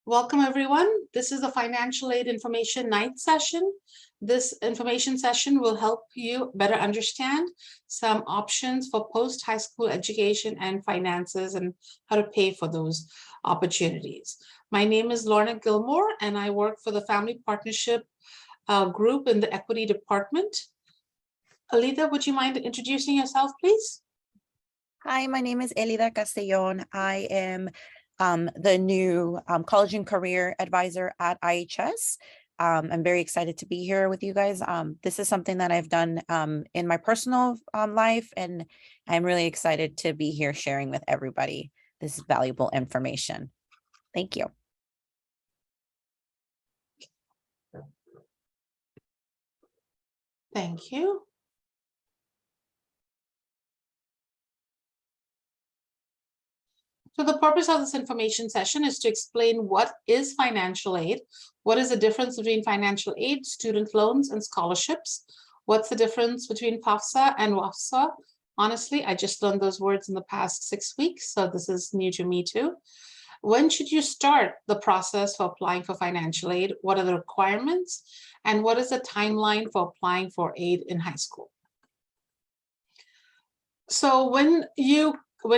Welcome, everyone. This is the Financial Aid Information Night session. This information session will help you better understand some options for post-high school education and finances and how to pay for those opportunities. My name is Lorna Gilmore, and I work for the Family Partnership Group in the Equity Department. Alida, would you mind introducing yourself, please? Hi, my name is Elida Castellon. I am the new College and Career Advisor at IHS. I'm very excited to be here with you guys. This is something that I've done in my personal life, and I'm really excited to be here sharing with everybody this valuable information. Thank you. Thank you. So the purpose of this information session is to explain what is financial aid, what is the difference between financial aid, student loans, and scholarships, what's the difference between FAFSA and WASFA. Honestly, I just learned those words in the past 6 weeks, so this is new to me too. When should you start the process for applying for financial aid? What are the requirements? And what is the timeline for applying for aid in high school? So when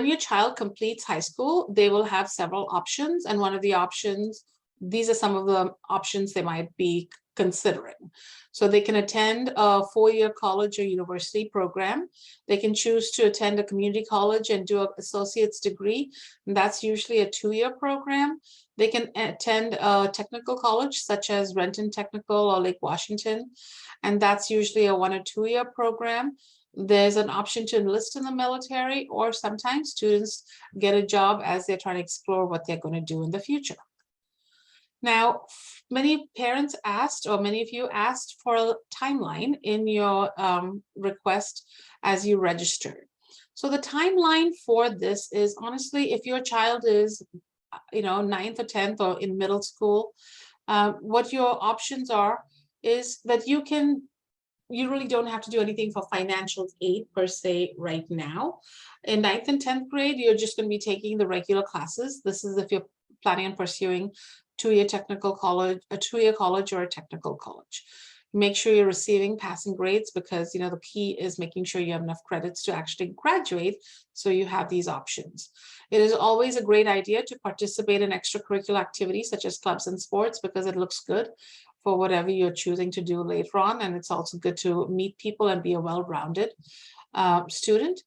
your child completes high school, they will have several options. And one of the options, these are some of the options they might be considering. So they can attend a 4-year college or university program. They can choose to attend a community college and do an associate's degree. And that's usually a 2-year program. They can attend a technical college such as Renton Technical or Lake Washington. And that's usually a 1 or 2-year program. There's an option to enlist in the military, or sometimes students get a job as they're trying to explore what they're going to do in the future. Now, many parents asked, or many of you asked for a timeline in your request as you registered. So the timeline for this is, honestly, if your child is, 9th or 10th or in middle school, what your options are is that you really don't have to do anything for financial aid per se right now. In 9th and 10th grade, you're just going to be taking the regular classes. This is if you're planning on pursuing 2-year technical college, a 2-year college or a technical college. Make sure you're receiving passing grades, because the key is making sure you have enough credits to actually graduate, so you have these options. It is always a great idea to participate in extracurricular activities such as clubs and sports, because it looks good for whatever you're choosing to do later on. And it's also good to meet people and be a well-rounded student.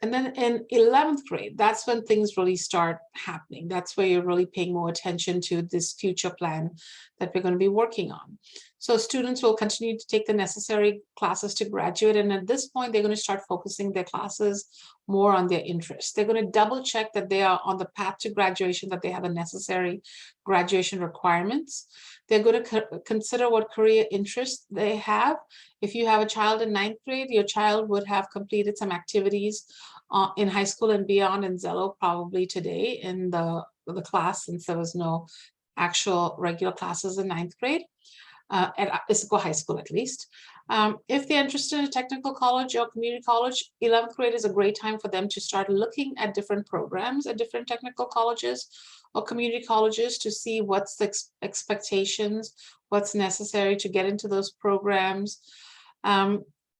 And then in 11th grade, that's when things really start happening. That's where you're really paying more attention to this future plan that we're going to be working on. So students will continue to take the necessary classes to graduate. And at this point, they're going to start focusing their classes more on their interests. They're going to double check that they are on the path to graduation, that they have the necessary graduation requirements. They're going to consider what career interests they have. If you have a child in 9th grade, your child would have completed some activities in high school and beyond in Zello probably today in the class, since there was no actual regular classes in 9th grade, at Issaquah High School at least. If they're interested in a technical college or community college, 11th grade is a great time for them to start looking at different programs at different technical colleges or community colleges to see what's the expectations, what's necessary to get into those programs.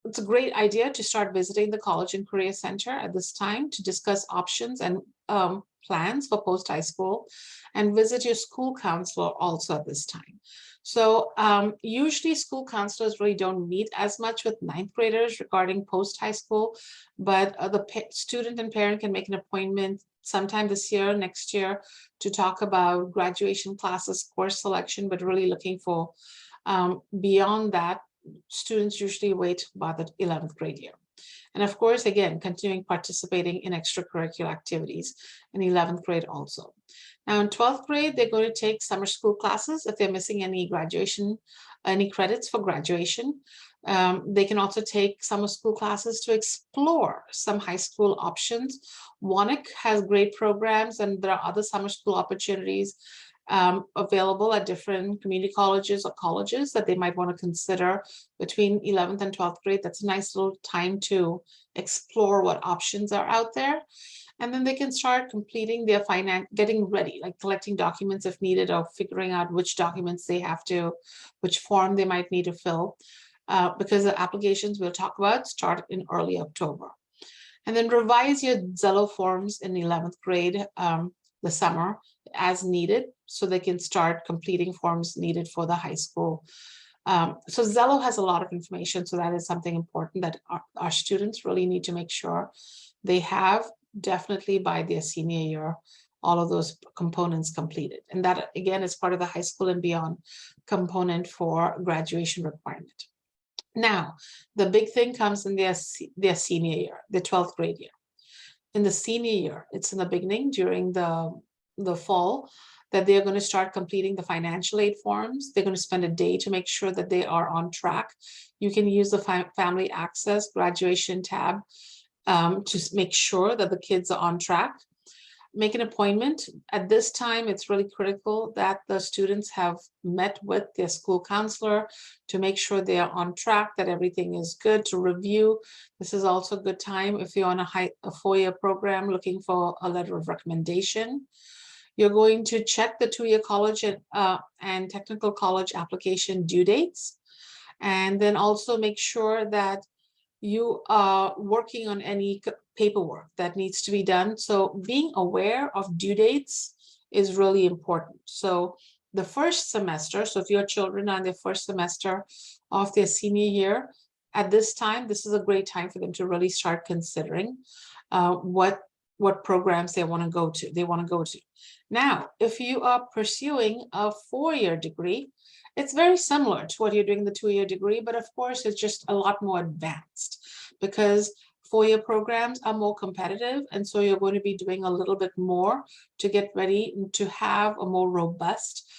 It's a great idea to start visiting the College and Career Center at this time to discuss options and plans for post-high school, and visit your school counselor also at this time. So usually school counselors really don't meet as much with 9th graders regarding post-high school, but the student and parent can make an appointment sometime this year, next year, to talk about graduation classes, course selection, but really looking for beyond that. Students usually wait about the 11th grade year. And of course, again, continuing participating in extracurricular activities in 11th grade also. Now in 12th grade, they're going to take summer school classes if they're missing any credits for graduation. They can also take summer school classes to explore some high school options. Warnick has great programs, and there are other summer school opportunities available at different community colleges or colleges that they might want to consider between 11th and 12th grade. That's a nice little time to explore what options are out there. And then they can start completing their getting ready, like collecting documents if needed, or figuring out which documents they have to, which form they might need to fill, because the applications we'll talk about start in early October. And then revise your Zello forms in 11th grade the summer as needed, so they can start completing forms needed for the high school. So Zello has a lot of information, so that is something important that our students really need to make sure they have definitely by their senior year, all of those components completed. And that again is part of the high school and beyond component for graduation requirement. Now, the big thing comes in their senior year, the 12th grade year. In the senior year, it's in the beginning during the fall that they're going to start completing the financial aid forms. They're going to spend a day to make sure that they are on track. You can use the family access graduation tab to make sure that the kids are on track. Make an appointment. At this time, it's really critical that the students have met with their school counselor to make sure they are on track, that everything is good, to review. This is also a good time if you're on a 4-year program looking for a letter of recommendation. You're going to check the 2-year college and technical college application due dates, and then also make sure that you are working on any paperwork that needs to be done. So being aware of due dates is really important. So the first semester, so if your children are in their first semester of their senior year, at this time, this is a great time for them to really start considering what programs they want to go to. Now, if you are pursuing a 4-year degree, it's very similar to what you're doing in the 2-year degree, but of course, it's just a lot more advanced because 4-year programs are more competitive. And so you're going to be doing a little bit more to get ready to have a more robust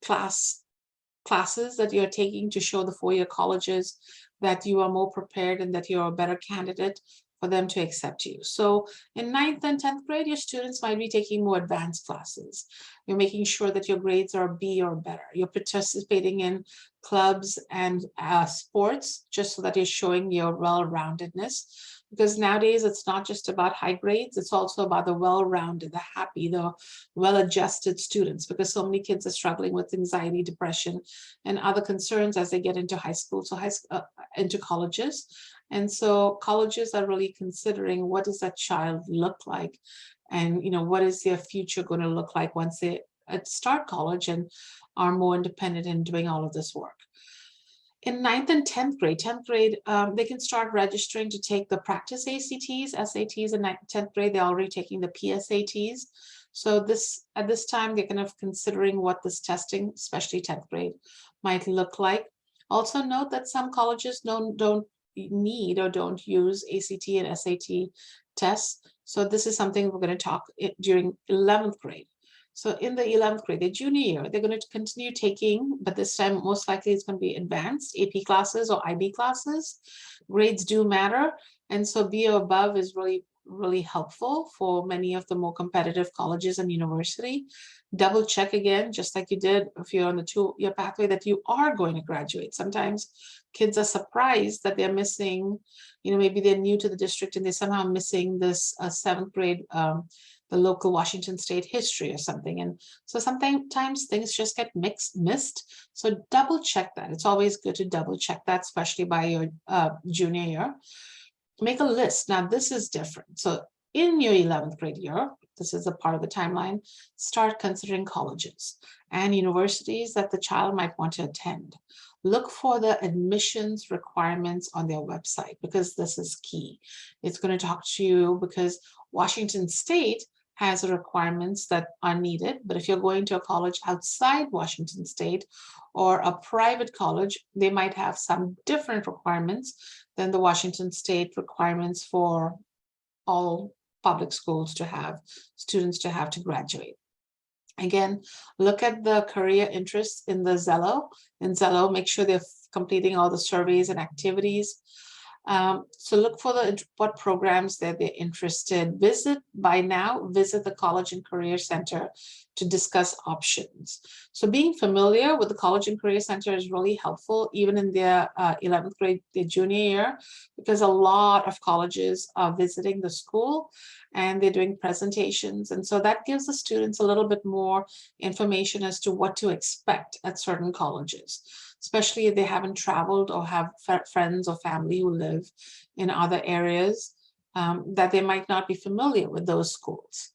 classes that you're taking to show the 4-year colleges that you are more prepared and that you're a better candidate for them to accept you. So in 9th and 10th grade, your students might be taking more advanced classes. You're making sure that your grades are B or better. You're participating in clubs and sports just so that you're showing your well-roundedness. Because nowadays it's not just about high grades, it's also about the well-rounded, the happy, the well-adjusted students, because so many kids are struggling with anxiety, depression, and other concerns as they get into high school, so into colleges. And so colleges are really considering what does that child look like, and what is their future going to look like once they start college and are more independent in doing all of this work. In 9th and 10th grade, they can start registering to take the practice ACTs, SATs. In 9th and 10th grade, they're already taking the PSATs. So at this time, they're kind of considering what this testing, especially 10th grade, might look like. Also note that some colleges don't need or don't use ACT and SAT tests. So this is something we're going to talk during 11th grade. So in the 11th grade, the junior year, they're going to continue taking, but this time most likely it's going to be advanced AP classes or IB classes. Grades do matter. And so B or above is really, really helpful for many of the more competitive colleges and university. Double check again, just like you did if you're on the 2-year pathway, that you are going to graduate. Sometimes kids are surprised that they're missing, maybe they're new to the district and they're somehow missing this 7th grade the local Washington State history or something. And so sometimes things just get missed. So double check that. It's always good to double check that, especially by your junior year. Make a list. Now this is different. So in your 11th grade year, this is a part of the timeline, start considering colleges and universities that the child might want to attend. Look for the admissions requirements on their website, because this is key. It's going to talk to you because Washington State has the requirements that are needed. But if you're going to a college outside Washington State or a private college, they might have some different requirements than the Washington State requirements for all public schools to have, students to have to graduate. Again, look at the career interests in the Zello. In Zello, make sure they're completing all the surveys and activities. So look for what programs that they're interested. Visit the College and Career Center to discuss options. So being familiar with the College and Career Center is really helpful, even in their 11th grade, their junior year, because a lot of colleges are visiting the school and they're doing presentations. And so that gives the students a little bit more information as to what to expect at certain colleges, especially if they haven't traveled or have friends or family who live in other areas, that they might not be familiar with those schools.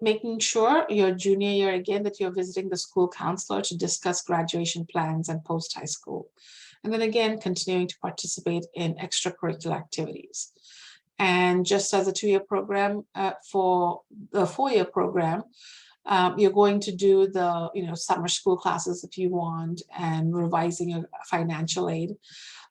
Making sure your junior year, again, that you're visiting the school counselor to discuss graduation plans and post-high school. And then again, continuing to participate in extracurricular activities. And just as a 2-year program, for the 4-year program, you're going to do the summer school classes if you want, and revising your financial aid,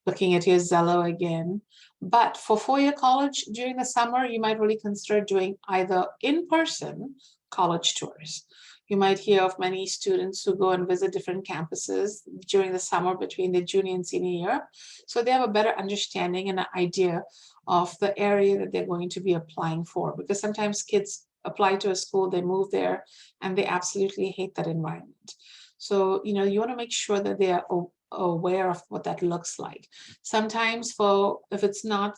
looking at your Zello again. But for 4-year college during the summer, you might really consider doing either in-person college tours. You might hear of many students who go and visit different campuses during the summer between their junior and senior year. So they have a better understanding and an idea of the area that they're going to be applying for, because sometimes kids apply to a school, they move there, and they absolutely hate that environment. So, you want to make sure that they are aware of what that looks like. Sometimes if it's not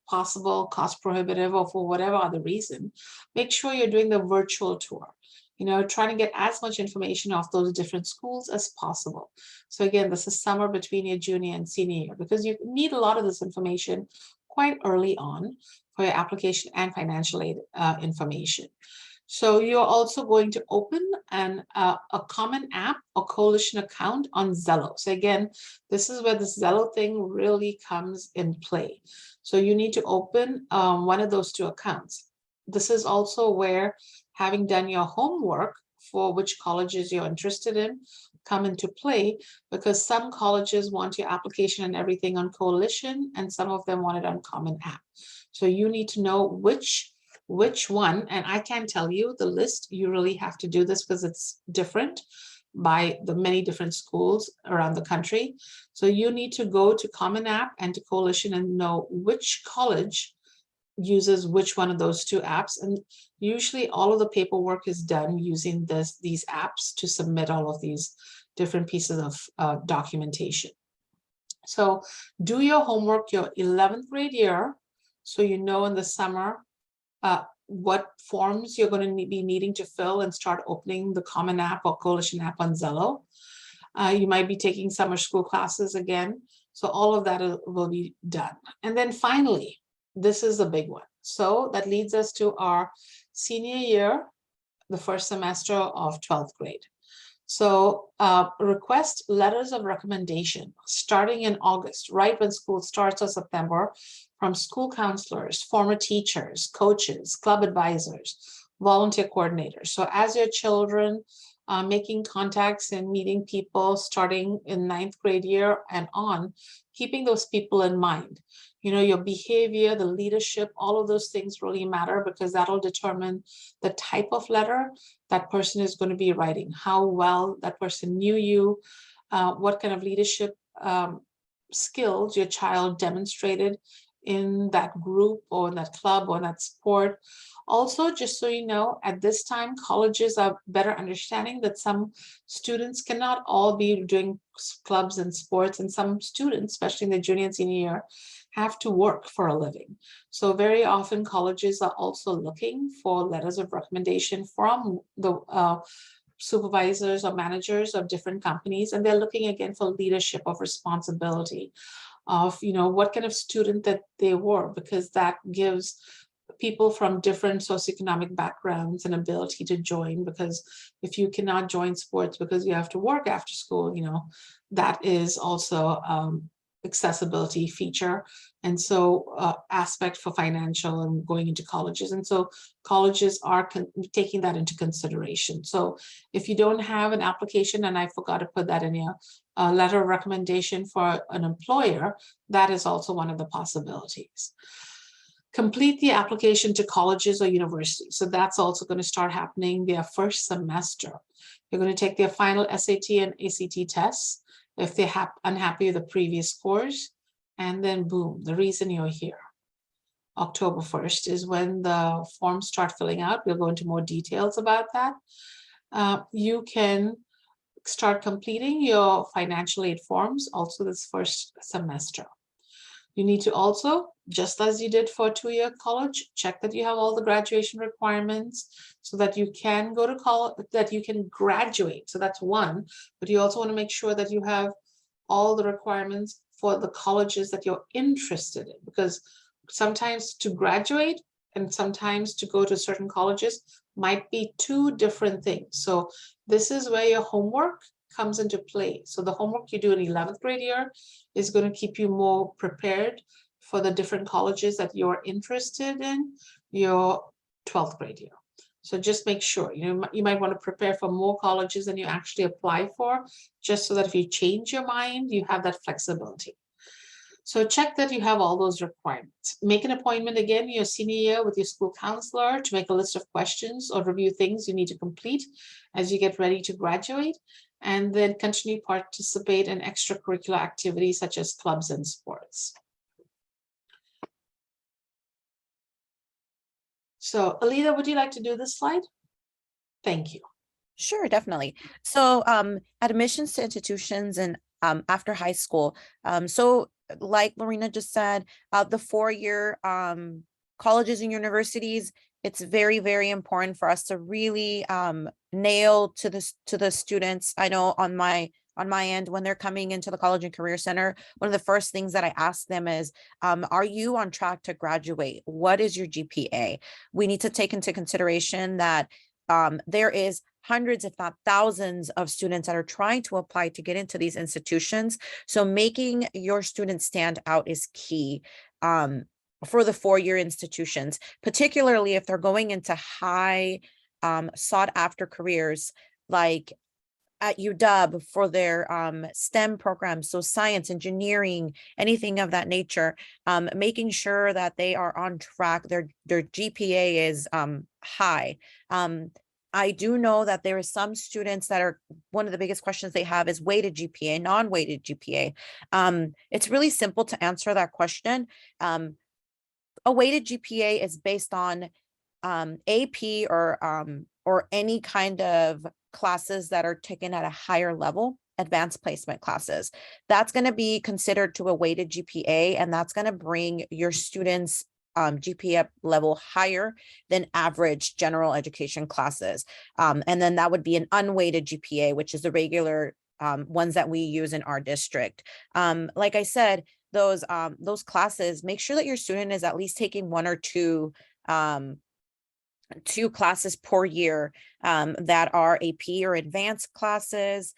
possible, cost prohibitive, or for whatever other reason, make sure you're doing the virtual tour. Trying to get as much information off those different schools as possible. So again, this is summer between your junior and senior year, because you need a lot of this information quite early on for your application and financial aid information. So you're also going to open a common app or coalition account on Zello. So again, this is where this Zello thing really comes in play. So you need to open one of those 2 accounts. This is also where, having done your homework for which colleges you're interested in, come into play, because some colleges want your application and everything on coalition, and some of them want it on common app. So you need to know which one, and I can't tell you the list. You really have to do this because it's different by the many different schools around the country. So you need to go to Common App and to Coalition and know which college uses which one of those 2 apps. And usually all of the paperwork is done using these apps to submit all of these different pieces of documentation. So do your homework your 11th grade year, so in the summer what forms you're going to be needing to fill, and start opening the Common App or Coalition app on Zello. You might be taking summer school classes again. So all of that will be done. And then finally, this is a big one. So that leads us to our senior year, the first semester of 12th grade. So request letters of recommendation starting in August, right when school starts, or September, from school counselors, former teachers, coaches, club advisors, volunteer coordinators. So as your children making contacts and meeting people starting in 9th grade year and on, keeping those people in mind. Your behavior, the leadership, all of those things really matter, because that'll determine the type of letter that person is going to be writing, how well that person knew you, what kind of leadership skills your child demonstrated in that group or in that club or in that sport. Also, just so you know, at this time, colleges are better understanding that some students cannot all be doing clubs and sports, and some students, especially in the junior and senior year, have to work for a living. So very often colleges are also looking for letters of recommendation from the supervisors or managers of different companies, and they're looking again for leadership of responsibility, of what kind of student that they were, because that gives people from different socioeconomic backgrounds an ability to join. Because if you cannot join sports because you have to work after school, that is also accessibility feature, and so aspect for financial and going into colleges. And so colleges are taking that into consideration. So if you don't have an application, and I forgot to put that in your letter of recommendation for an employer, that is also one of the possibilities. Complete the application to colleges or universities. So that's also going to start happening their first semester. They're going to take their final SAT and ACT tests. If they're unhappy with the previous scores, and then boom, the reason you're here. October 1st is when the forms start filling out. We'll go into more details about that. You can start completing your financial aid forms also this first semester. You need to also, just as you did for a 2-year college, check that you have all the graduation requirements so that you can go to college, that you can graduate. So that's one, but you also want to make sure that you have all the requirements for the colleges that you're interested in, because sometimes to graduate and sometimes to go to certain colleges might be two different things. So this is where your homework comes into play. So the homework you do in 11th grade year is going to keep you more prepared for the different colleges that you're interested in your 12th grade year. So just make sure, you might want to prepare for more colleges than you actually apply for, just so that if you change your mind, you have that flexibility. So check that you have all those requirements. Make an appointment again your senior year with your school counselor to make a list of questions or review things you need to complete as you get ready to graduate, and then continue to participate in extracurricular activities such as clubs and sports. So Alida, would you like to do this slide? Thank you. Sure, definitely. So admissions to institutions and after high school. So like Lorena just said, the 4-year colleges and universities, it's very, very important for us to really nail to the students. I know on my end, when they're coming into the College and Career Center, one of the first things that I ask them is, are you on track to graduate? What is your GPA? We need to take into consideration that there is hundreds, if not thousands, of students that are trying to apply to get into these institutions. So making your students stand out is key for the 4-year institutions, particularly if they're going into high sought after careers like at UW for their STEM programs, so science, engineering, anything of that nature, making sure that they are on track, their GPA is high. I do know that there are some students that are, one of the biggest questions they have is weighted GPA, non-weighted GPA. It's really simple to answer that question. A weighted GPA is based on AP or any kind of classes that are taken at a higher level, advanced placement classes. That's going to be considered to a weighted GPA, and that's going to bring your students' GPA level higher than average general education classes. And then that would be an unweighted GPA, which is the regular ones that we use in our district. Like I said, those classes, make sure that your student is at least taking 1 or 2 classes per year that are AP or advanced classes.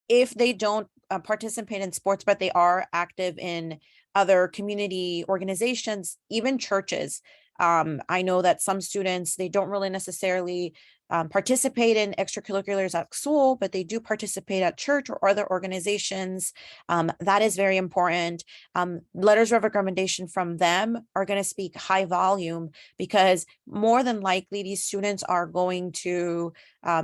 If they don't participate in sports, but they are active in other community organizations, even churches. I know that some students, they don't really necessarily participate in extracurriculars at school, but they do participate at church or other organizations. That is very important. Letters of recommendation from them are going to speak high volume, because more than likely these students are going to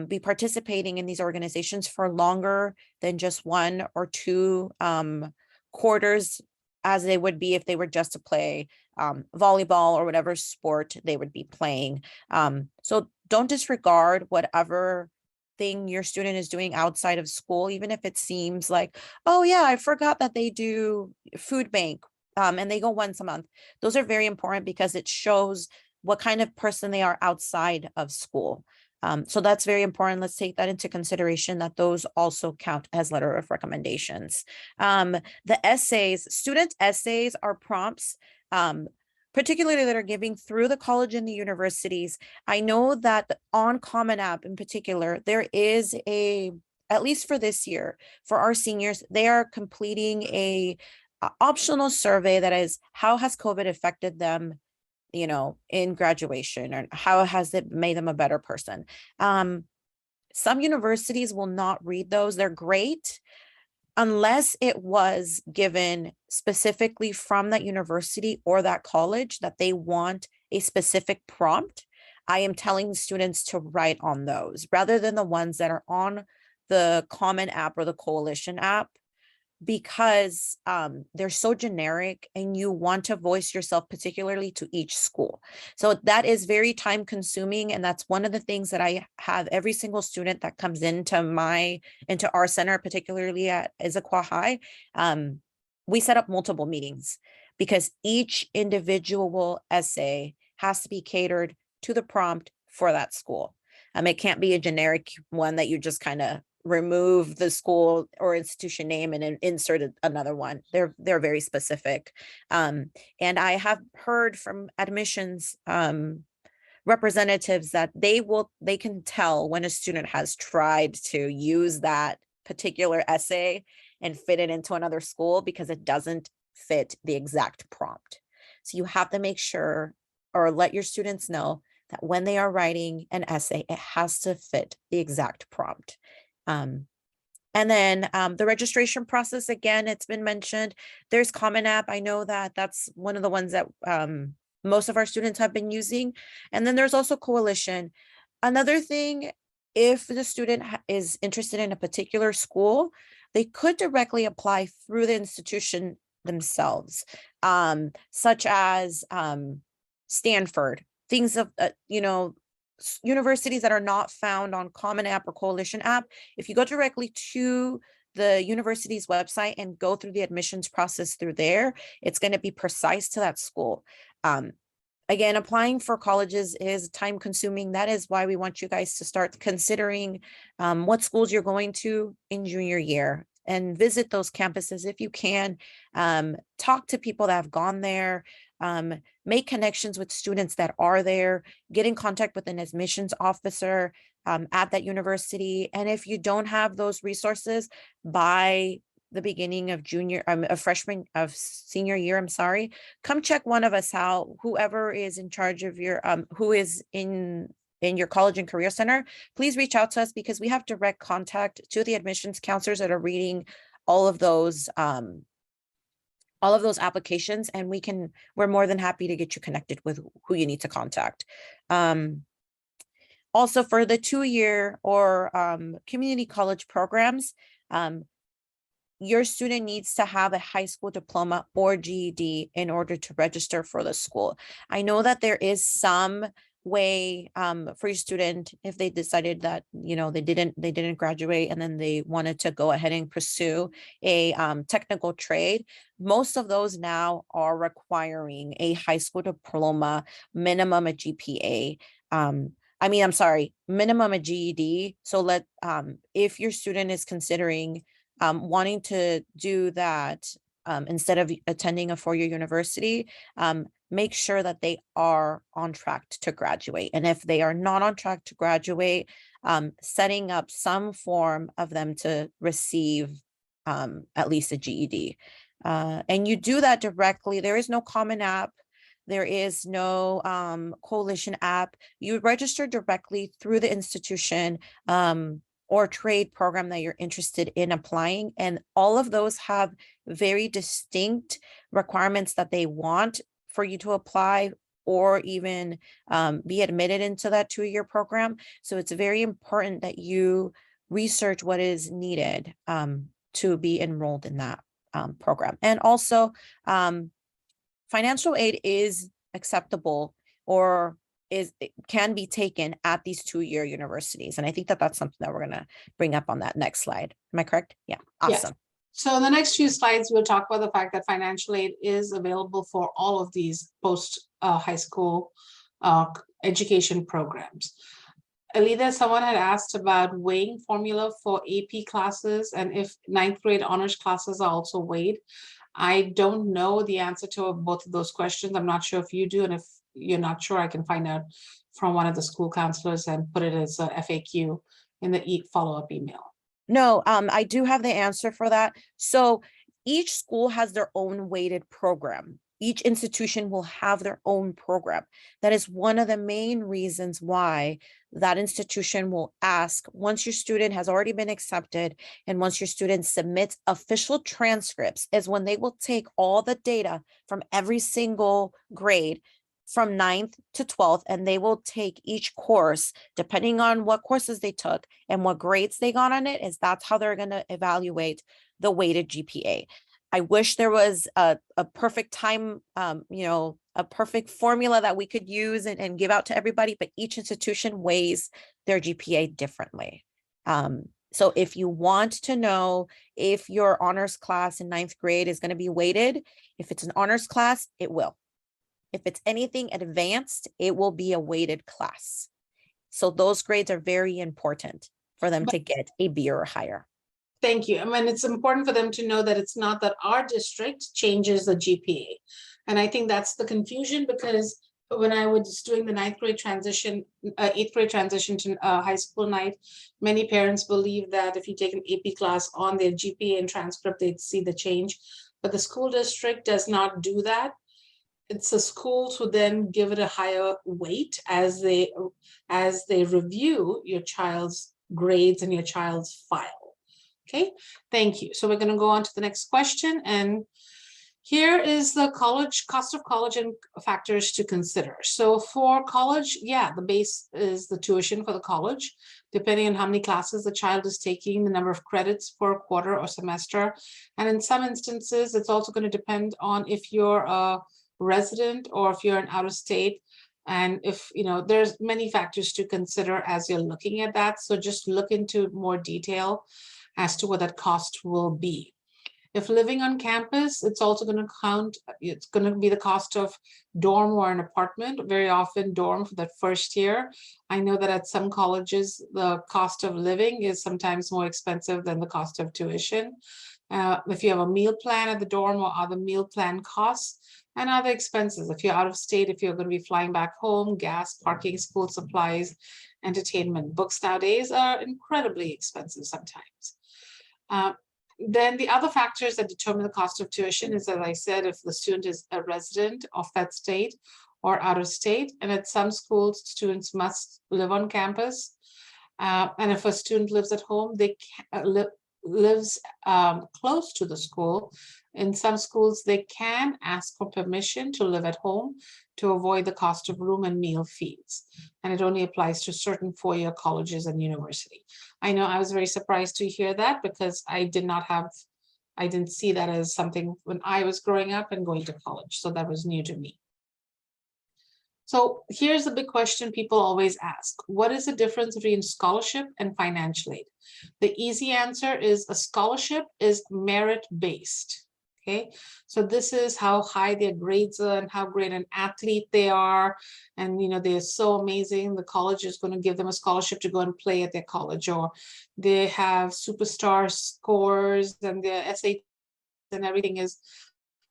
be participating in these organizations for longer than just 1 or 2 quarters, as they would be if they were just to play volleyball or whatever sport they would be playing. So don't disregard whatever thing your student is doing outside of school, even if it seems like, oh yeah, I forgot that they do food bank and they go once a month. Those are very important because it shows what kind of person they are outside of school. So that's very important. Let's take that into consideration, that those also count as letter of recommendations. The essays, student essays are prompts, particularly that are giving through the college and the universities. I know that on Common App in particular, there is at least for this year, for our seniors, they are completing a optional survey that is, how has COVID affected them in graduation, or how has it made them a better person? Some universities will not read those. They're great unless it was given specifically from that university or that college that they want a specific prompt. I am telling students to write on those rather than the ones that are on the Common App or the Coalition app. because they're so generic and you want to voice yourself particularly to each school. So that is very time consuming. And that's one of the things that I have every single student that comes into our center, particularly at Issaquah High. We set up multiple meetings because each individual essay has to be catered to the prompt for that school. It can't be a generic one that you just kind of remove the school or institution name and then insert another one. They're very specific. And I have heard from admissions representatives that they can tell when a student has tried to use that particular essay and fit it into another school because it doesn't fit the exact prompt. So you have to make sure or let your students know that when they are writing an essay, it has to fit the exact prompt. And then the registration process, again, it's been mentioned. There's Common App. I know that that's one of the ones that most of our students have been using. And then there's also Coalition. Another thing, if the student is interested in a particular school, they could directly apply through the institution themselves, such as Stanford, things of, universities that are not found on Common App or Coalition App. If you go directly to the university's website and go through the admissions process through there, it's going to be precise to that school. Again, applying for colleges is time consuming. That is why we want you guys to start considering what schools you're going to in junior year and visit those campuses if you can. Talk to people that have gone there. Make connections with students that are there, get in contact with an admissions officer at that university. And if you don't have those resources by the beginning of senior year, come check one of us out, whoever is in charge of your, who is in your college and career center. Please reach out to us because we have direct contact to the admissions counselors that are reading all of those applications, and we're more than happy to get you connected with who you need to contact. Also for the 2-year or community college programs, your student needs to have a high school diploma or GED in order to register for the school. I know that there is some way for your student, if they decided that they didn't graduate and then they wanted to go ahead and pursue a technical trade. Most of those now are requiring a high school diploma, minimum a GPA. Minimum a GED. So if your student is considering wanting to do that instead of attending a 4-year university, make sure that they are on track to graduate. And if they are not on track to graduate, setting up some form of them to receive at least a GED. And you do that directly. There is no Common App. There is no Coalition App. You register directly through the institution or trade program that you're interested in applying. And all of those have very distinct requirements that they want for you to apply or even be admitted into that 2-year program. So it's very important that you research what is needed to be enrolled in that program. And also financial aid is acceptable or it can be taken at these 2-year universities. And I think that that's something that we're going to bring up on that next slide. Am I correct? Yeah. Awesome. Yes. So in the next few slides, we'll talk about the fact that financial aid is available for all of these post high school education programs. Alida, someone had asked about weighing formula for AP classes and if 9th grade honors classes are also weighed. I don't know the answer to both of those questions. I'm not sure if you do, and if you're not sure, I can find out from one of the school counselors and put it as a FAQ in the follow-up email. No, I do have the answer for that. So each school has their own weighted program. Each institution will have their own program. That is one of the main reasons why that institution will ask, once your student has already been accepted and once your student submits official transcripts, is when they will take all the data from every single grade from 9th to 12th, and they will take each course, depending on what courses they took and what grades they got on it, is that's how they're going to evaluate the weighted GPA. I wish there was a perfect time, a perfect formula that we could use and give out to everybody, but each institution weighs their GPA differently. So if you want to know if your honors class in 9th grade is going to be weighted, if it's an honors class, it will. If it's anything advanced, it will be a weighted class. So those grades are very important for them to get a B or higher. Thank you. I mean, it's important for them to know that it's not that our district changes the GPA. And I think that's the confusion, because when I was doing the 9th grade transition, 8th grade transition to high school night, many parents believe that if you take an AP class on their GPA and transcript, they'd see the change. But the school district does not do that. It's the schools who then give it a higher weight as they review your child's grades and your child's file. Okay, thank you. So we're going to go on to the next question. And here is the cost of college and factors to consider. So for college, yeah, the base is the tuition for the college, depending on how many classes the child is taking, the number of credits per quarter or semester. And in some instances, it's also going to depend on if you're a resident or if you're an out of state. And if, there's many factors to consider as you're looking at that. So just look into more detail as to what that cost will be. If living on campus, it's also going to count, it's going to be the cost of dorm or an apartment, very often dorm for that first year. I know that at some colleges, the cost of living is sometimes more expensive than the cost of tuition. If you have a meal plan at the dorm or other meal plan costs and other expenses, if you're out of state, if you're going to be flying back home, gas, parking, school supplies, entertainment. Books nowadays are incredibly expensive sometimes. Then the other factors that determine the cost of tuition is, as I said, if the student is a resident of that state or out of state. And at some schools, students must live on campus. And if a student lives at home, they lives close to the school. In some schools, they can ask for permission to live at home to avoid the cost of room and meal fees. And it only applies to certain four-year colleges and university. I know I was very surprised to hear that, because I didn't see that as something when I was growing up and going to college. So that was new to me. So here's the big question people always ask. What is the difference between scholarship and financial aid? The easy answer is a scholarship is merit-based. Okay, so this is how high their grades are and how great an athlete they are. And, they're so amazing. The college is going to give them a scholarship to go and play at their college, or they have superstar scores and their SAT and everything is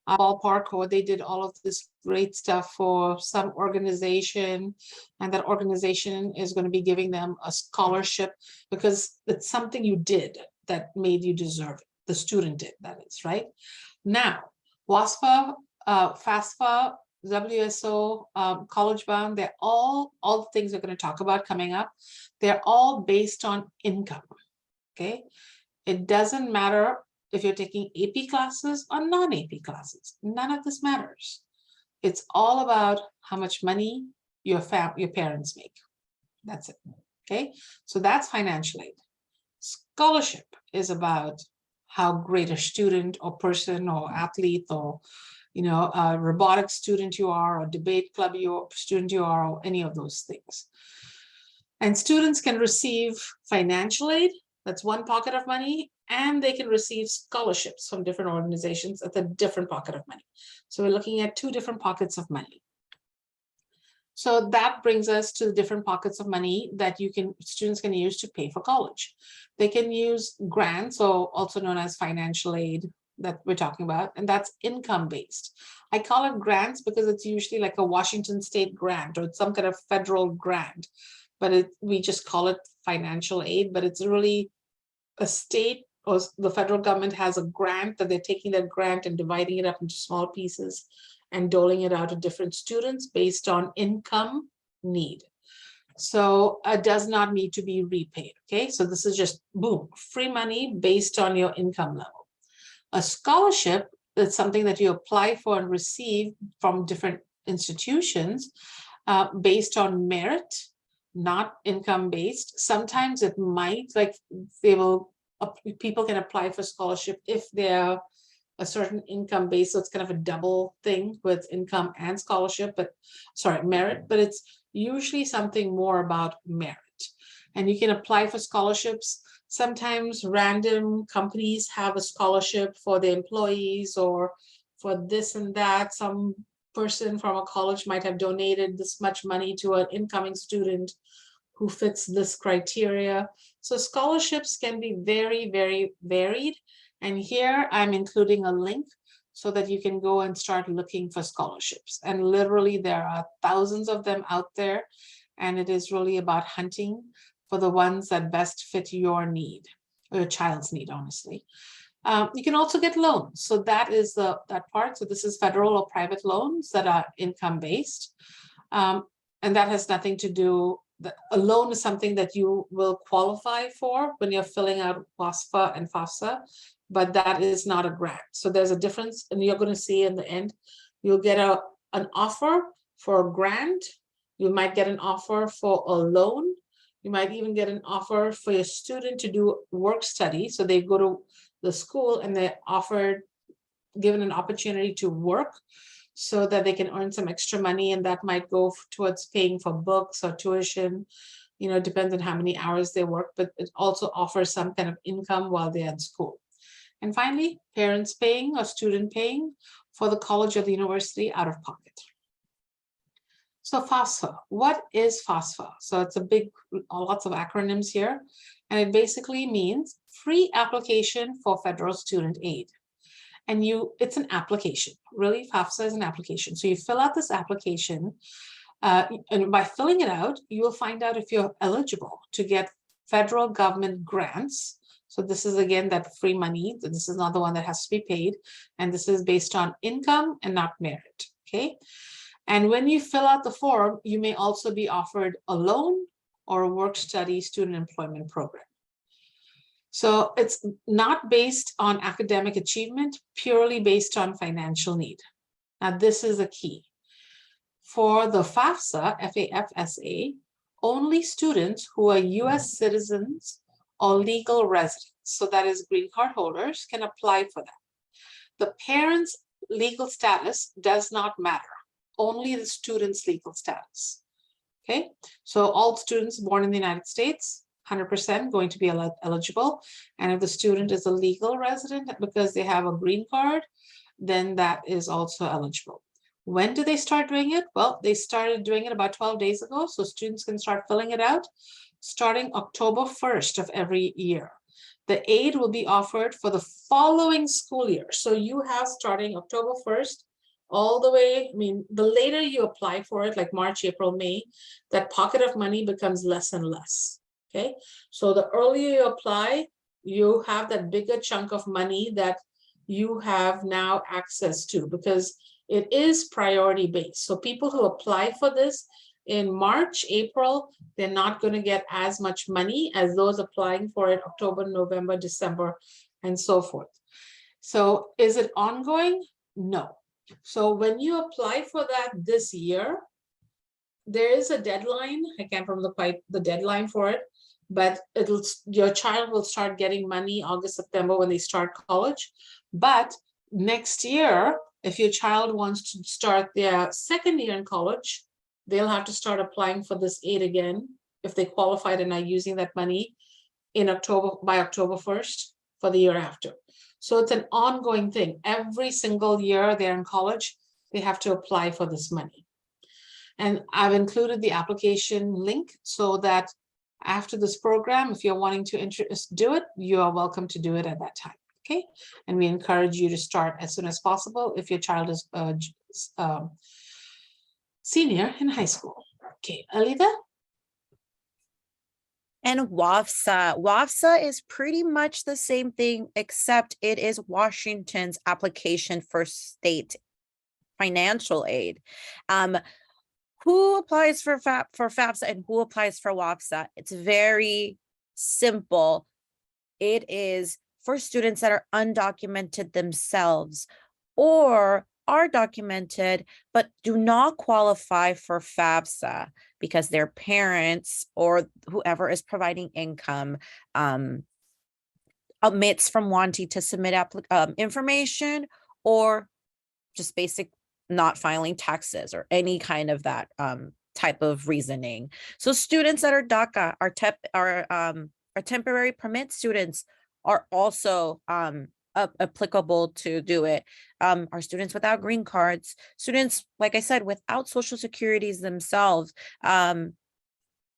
a ballpark, or they did all of this great stuff for some organization, and that organization is going to be giving them a scholarship because it's something you did that made you deserve it. The student did, that is, right? Now, WASFA, FAFSA, WSO, College Bound, they're all the things we're going to talk about coming up. They're all based on income, okay? It doesn't matter if you're taking AP classes or non-AP classes. None of this matters. It's all about how much money your parents make. That's it, okay? So that's financial aid. Scholarship is about how great a student or person or athlete or, a robotics student you are, or debate club student you are, or any of those things. And students can receive financial aid, that's one pocket of money, and they can receive scholarships from different organizations at a different pocket of money. So we're looking at two different pockets of money. So that brings us to the different pockets of money that students can use to pay for college. They can use grants, or also known as financial aid that we're talking about, and that's income-based. I call it grants because it's usually like a Washington state grant, or it's some kind of federal grant, but we just call it financial aid, but it's really a state or the federal government has a grant that they're taking that grant and dividing it up into small pieces and doling it out to different students based on income need. So it does not need to be repaid, okay? So this is just, boom, free money based on your income level. A scholarship is something that you apply for and receive from different institutions based on merit, not income based. Sometimes it might, like people can apply for scholarship if they're a certain income base. So it's kind of a double thing with income and scholarship, merit, but it's usually something more about merit. And you can apply for scholarships. Sometimes random companies have a scholarship for their employees or for this and that. Some person from a college might have donated this much money to an incoming student who fits this criteria. So scholarships can be very, very varied. And here I'm including a link so that you can go and start looking for scholarships. And literally there are thousands of them out there. And it is really about hunting for the ones that best fit your need, or your child's need, honestly. You can also get loans. So that is that part. So this is federal or private loans that are income-based. And that has nothing to do, a loan is something that you will qualify for when you're filling out WASFA and FAFSA, but that is not a grant. So there's a difference, and you're going to see in the end, you'll get an offer for a grant. You might get an offer for a loan. You might even get an offer for your student to do work study. So they go to the school and they're given an opportunity to work so that they can earn some extra money, and that might go towards paying for books or tuition. It depends on how many hours they work, but it also offers some kind of income while they're in school. And finally, parents paying or student paying for the college or the university out of pocket. So FAFSA, what is FAFSA? So it's lots of acronyms here, and it basically means free application for federal student aid. And it's an application, really. FAFSA is an application. So you fill out this application, and by filling it out, you will find out if you're eligible to get federal government grants. So this is, again, that free money. This is not the one that has to be paid. And this is based on income and not merit, okay? And when you fill out the form, you may also be offered a loan or a work-study student employment program. So it's not based on academic achievement, purely based on financial need. Now, this is a key. For the FAFSA, FAFSA, only students who are US citizens or legal residents, so that is green card holders, can apply for that. The parents' legal status does not matter, only the student's legal status. Okay, so all students born in the United States, 100% going to be eligible. And if the student is a legal resident because they have a green card, then that is also eligible. When do they start doing it? Well, they started doing it about 12 days ago. So students can start filling it out starting October 1st of every year. The aid will be offered for the following school year. So you have starting October 1st all the way, the later you apply for it, like March, April, May, that pocket of money becomes less and less. Okay, so the earlier you apply, you have that bigger chunk of money that you have now access to, because it is priority based. So people who apply for this in March, April, they're not going to get as much money as those applying for it October, November, December, and so forth. So is it ongoing? No. So when you apply for that this year, there is a deadline. I can't remember quite the deadline for it, but your child will start getting money August, September when they start college. But next year, if your child wants to start their second year in college, they'll have to start applying for this aid again if they qualified and are using that money by October 1st for the year after. So it's an ongoing thing. Every single year they're in college, they have to apply for this money. And I've included the application link so that after this program, if you're wanting to do it, you are welcome to do it at that time. Okay. And we encourage you to start as soon as possible if your child is senior in high school. Okay, Alida? And WAFSA. WAFSA is pretty much the same thing, except it is Washington's application for state financial aid. Who applies for FAFSA and who applies for WAFSA? It's very simple. It is for students that are undocumented themselves, or are documented, but do not qualify for FAFSA because their parents or whoever is providing income omits from wanting to submit information, or just basic not filing taxes or any kind of that type of reasoning. So students that are DACA, our temporary permit students are also applicable to do it. Our students without green cards, students, like I said, without social securities themselves.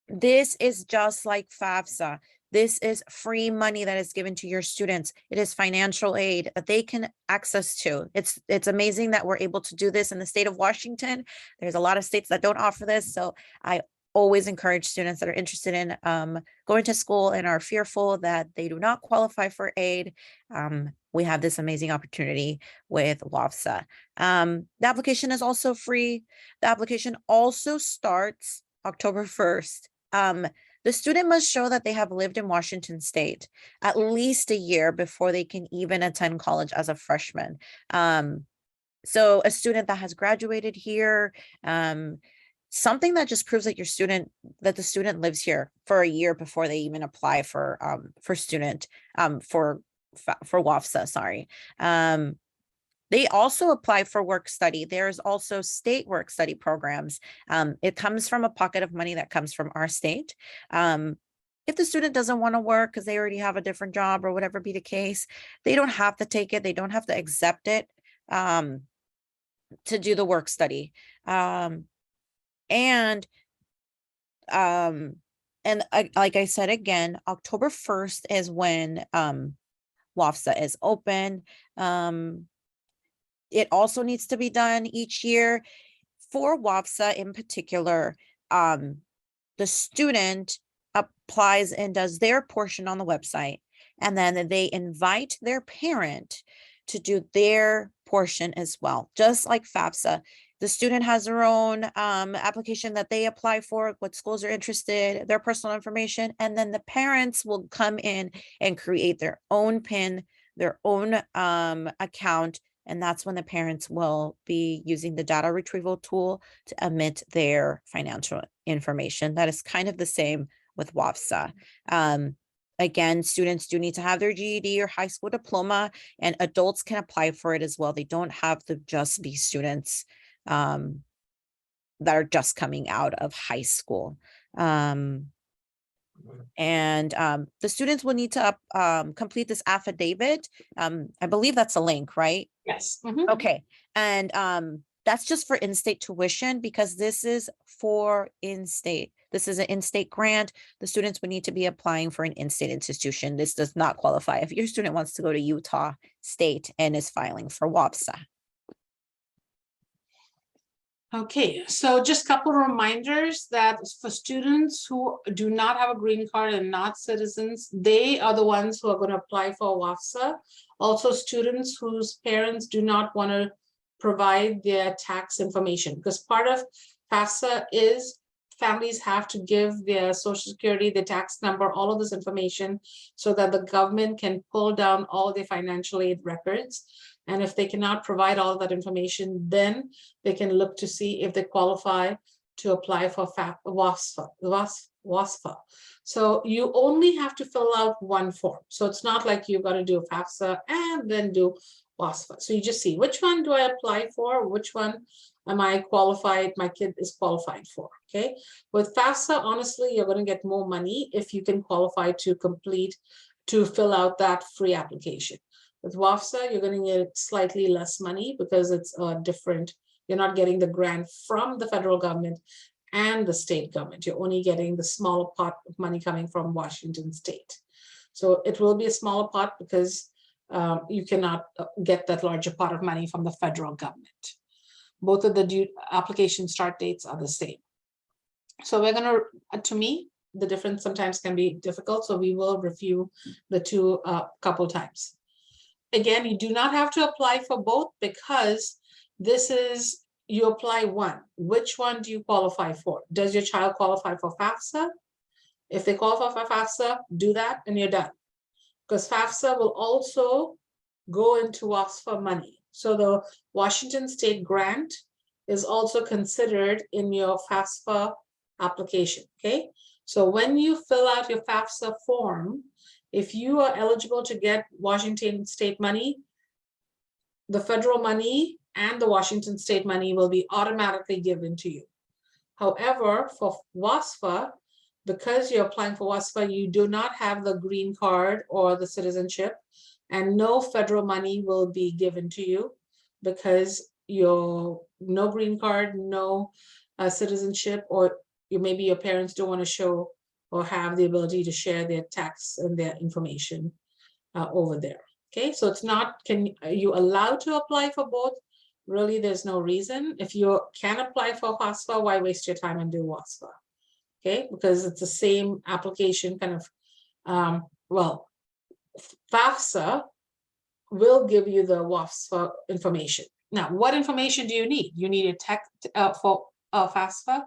This is just like FAFSA. This is free money that is given to your students. It is financial aid that they can access to. It's amazing that we're able to do this in the state of Washington. There's a lot of states that don't offer this. So I always encourage students that are interested in going to school and are fearful that they do not qualify for aid. We have this amazing opportunity with WAFSA. The application is also free. The application also starts October 1st. The student must show that they have lived in Washington State at least a year before they can even attend college as a freshman. So a student that has graduated here, something that just proves that the student lives here for a year before they even apply for WAFSA, sorry. They also apply for work study. There's also state work study programs. It comes from a pocket of money that comes from our state. If the student doesn't want to work because they already have a different job or whatever be the case, they don't have to take it. They don't have to accept it to do the work study. Like I said, again, October 1st is when WAFSA is open. It also needs to be done each year. For WAFSA in particular, the student applies and does their portion on the website, and then they invite their parent to do their portion as well. Just like FAFSA, the student has their own application that they apply for, what schools are interested, their personal information, and then the parents will come in and create their own PIN, their own account. And that's when the parents will be using the data retrieval tool to emit their financial information. That is kind of the same with WAFSA. Again, students do need to have their GED or high school diploma, and adults can apply for it as well. They don't have to just be students that are just coming out of high school. The students will need to complete this affidavit. I believe that's a link, right? Yes. Okay. And that's just for in-state tuition, because this is for in-state. This is an in-state grant. The students would need to be applying for an in-state institution. This does not qualify if your student wants to go to Utah State and is filing for WAFSA. Okay, so just a couple of reminders that for students who do not have a green card and not citizens, they are the ones who are going to apply for WAFSA. Also, students whose parents do not want to provide their tax information, because part of FAFSA is families have to give their social security, their tax number, all of this information so that the government can pull down all their financial aid records. And if they cannot provide all that information, then they can look to see if they qualify to apply for WASFA. So you only have to fill out one form. So it's not like you've got to do FAFSA and then do WASFA. So you just see, which one do I apply for? Which one am I qualified? My kid is qualified for, okay? With FAFSA, honestly, you're going to get more money if you can qualify to fill out that free application. With WAFSA, you're going to get slightly less money because it's different. You're not getting the grant from the federal government and the state government. You're only getting the smaller pot of money coming from Washington State. So it will be a smaller pot because you cannot get that larger pot of money from the federal government. Both of the application start dates are the same. So we're going to me, the difference sometimes can be difficult. So we will review the two couple times. Again, you do not have to apply for both because this is, you apply one. Which one do you qualify for? Does your child qualify for FAFSA? If they qualify for FAFSA, do that and you're done. Because FAFSA will also go into WASFA money. So the Washington State grant is also considered in your FAFSA application, okay? So when you fill out your FAFSA form, if you are eligible to get Washington State money, the federal money and the Washington State money will be automatically given to you. However, for WASFA, because you're applying for WASFA, you do not have the green card or the citizenship, and no federal money will be given to you because you're no green card, no citizenship, or maybe your parents don't want to show or have the ability to share their tax and their information over there. Okay, so it's not, are you allowed to apply for both? Really, there's no reason. If you can apply for WASFA, why waste your time and do WASFA? Okay, because it's the same application kind of, well, FAFSA will give you the WASFA information. Now, what information do you need? You need a text for FAFSA.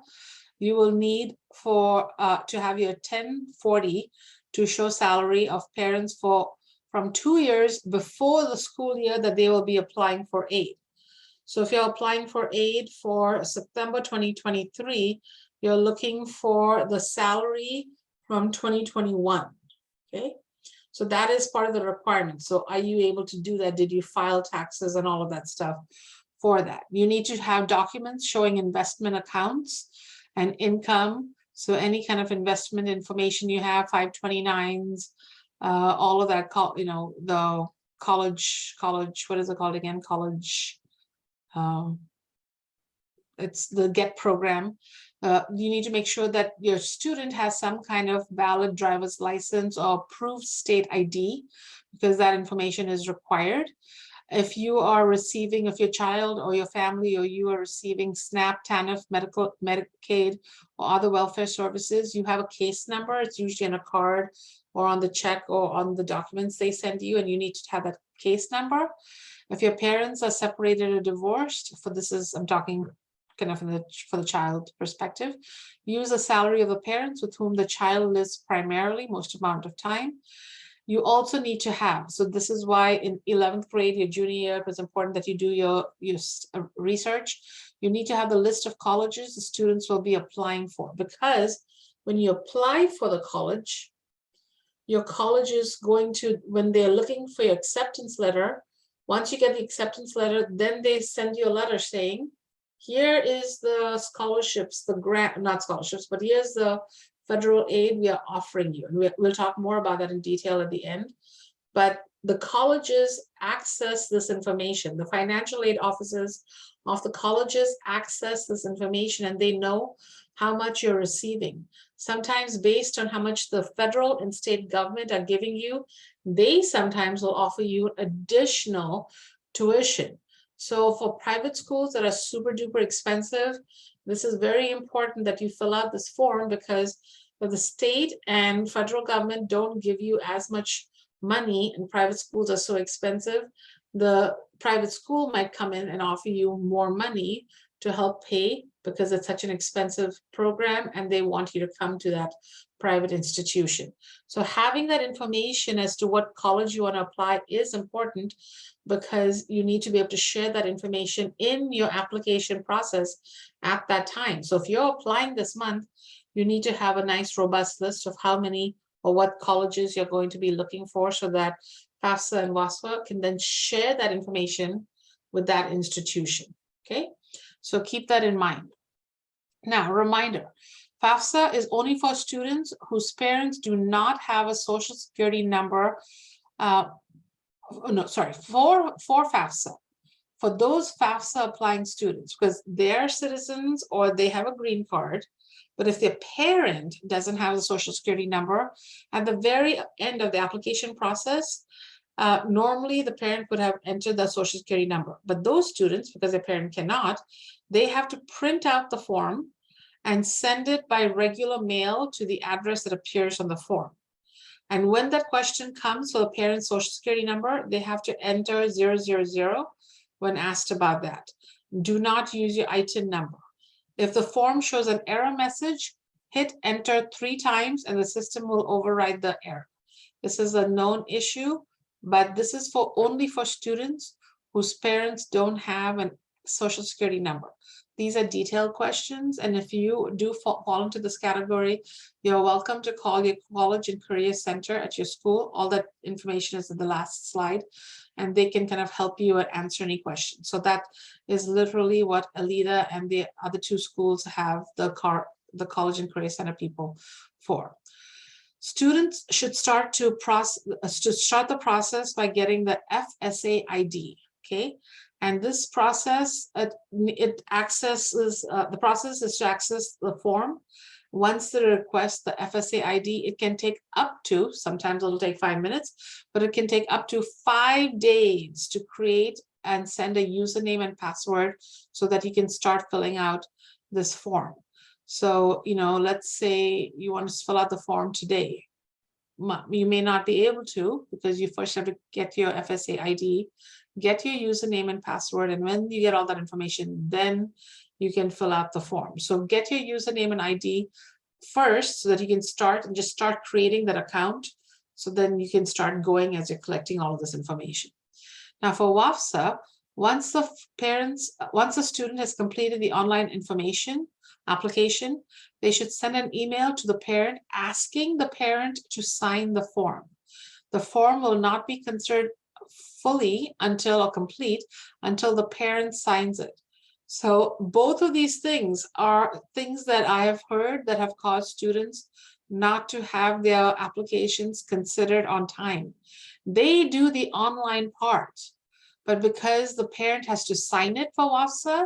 You will need for to have your 1040 to show salary of parents from 2 years before the school year that they will be applying for aid. So if you're applying for aid for September 2023, you're looking for the salary from 2021, okay? So that is part of the requirement. So are you able to do that? Did you file taxes and all of that stuff for that? You need to have documents showing investment accounts and income. So any kind of investment information you have, 529s, all of that, you know, the college, what is it called again? College, it's the GET program. You need to make sure that your student has some kind of valid driver's license or approved state ID, because that information is required. If you are receiving, if your child or your family or you are receiving SNAP, TANF, Medicaid, or other welfare services, you have a case number. It's usually on a card or on the check or on the documents they send you, and you need to have that case number. If your parents are separated or divorced, I'm talking kind of for the child perspective, use the salary of the parents with whom the child lives primarily most amount of time. You also need to have, so this is why in 11th grade, your junior year, it was important that you do your research. You need to have the list of colleges the students will be applying for, because when you apply for the college, your college is going to, when they're looking for your acceptance letter, once you get the acceptance letter, then they send you a letter saying, here is the scholarships, the grant, not scholarships, but here's the federal aid we are offering you. And we'll talk more about that in detail at the end. But the colleges access this information. The financial aid offices of the colleges access this information, and they know how much you're receiving. Sometimes based on how much the federal and state government are giving you, they sometimes will offer you additional tuition. So for private schools that are super duper expensive, this is very important that you fill out this form, because the state and federal government don't give you as much money and private schools are so expensive. The private school might come in and offer you more money to help pay, because it's such an expensive program and they want you to come to that private institution. So having that information as to what college you want to apply is important, because you need to be able to share that information in your application process at that time. So if you're applying this month, you need to have a nice robust list of how many or what colleges you're going to be looking for, so that FAFSA and WASFA can then share that information with that institution. Okay, so keep that in mind. Now, a reminder, FAFSA is only for students whose parents do not have a social security number. For FAFSA, for those FAFSA applying students, because they're citizens or they have a green card, but if their parent doesn't have a social security number, at the very end of the application process, normally the parent would have entered the social security number. But those students, because their parent cannot, they have to print out the form and send it by regular mail to the address that appears on the form. And when that question comes for the parent's social security number, they have to enter 000 when asked about that. Do not use your ITIN number. If the form shows an error message, hit enter 3 times and the system will override the error. This is a known issue, but this is only for students whose parents don't have a social security number. These are detailed questions, and if you do fall into this category, you're welcome to call your college and career center at your school. All that information is in the last slide, and they can kind of help you answer any questions. So that is literally what Alida and the other two schools have the college and career center people for. Students should start the process by getting the FSA ID. Okay. And this process, it accesses, the process is to access the form. Once they request the FSA ID, it can take up to, sometimes it'll take 5 minutes, but it can take up to 5 days to create and send a username and password so that you can start filling out this form. So, let's say you want to fill out the form today. You may not be able to, because you first have to get your FSA ID, get your username and password, and when you get all that information, then you can fill out the form. So get your username and ID first so that you can start creating that account. So then you can start going as you're collecting all of this information. Now for WAFSA, once the student has completed the online information application, they should send an email to the parent asking the parent to sign the form. The form will not be considered fully complete until the parent signs it. So both of these things are things that I have heard that have caused students not to have their applications considered on time. They do the online part, but because the parent has to sign it for WAFSA,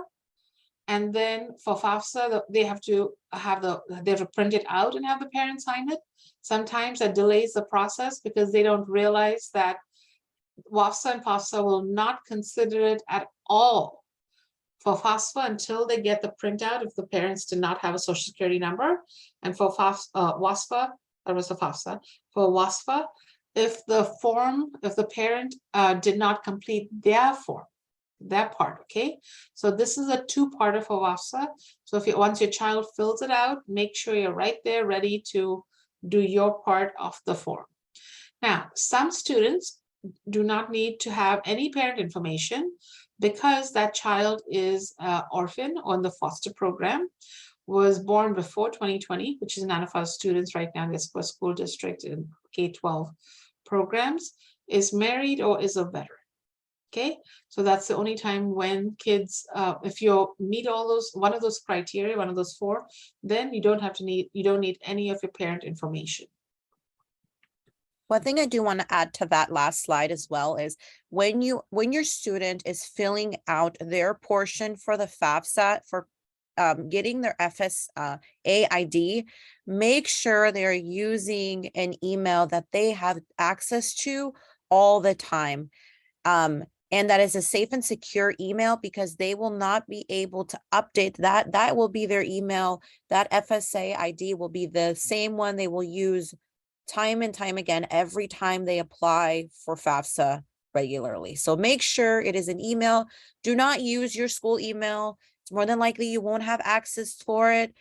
and then for FAFSA, they have to print it out and have the parent sign it. Sometimes that delays the process because they don't realize that WAFSA and FAFSA will not consider it at all for FAFSA until they get the printout if the parents did not have a social security number. And for WASFA, that was the FAFSA. For WASFA, if the parent did not complete their form, that part, okay? So this is a two-parter for WAFSA. So once your child fills it out, make sure you're right there ready to do your part of the form. Now, some students do not need to have any parent information because that child is orphan on the foster program, was born before 2020, which is none of our students right now in the Issaquah School District in K-12 programs, is married or is a veteran. Okay, so that's the only time when kids, if you meet one of those criteria, one of those 4, then you don't need any of your parent information. One thing I do want to add to that last slide as well is when your student is filling out their portion for the FAFSA for getting their FSA ID, make sure they're using an email that they have access to all the time. And that is a safe and secure email because they will not be able to update that. That will be their email. That FSA ID will be the same one they will use time and time again every time they apply for FAFSA regularly. So make sure it is an email. Do not use your school email. It's more than likely you won't have access for it.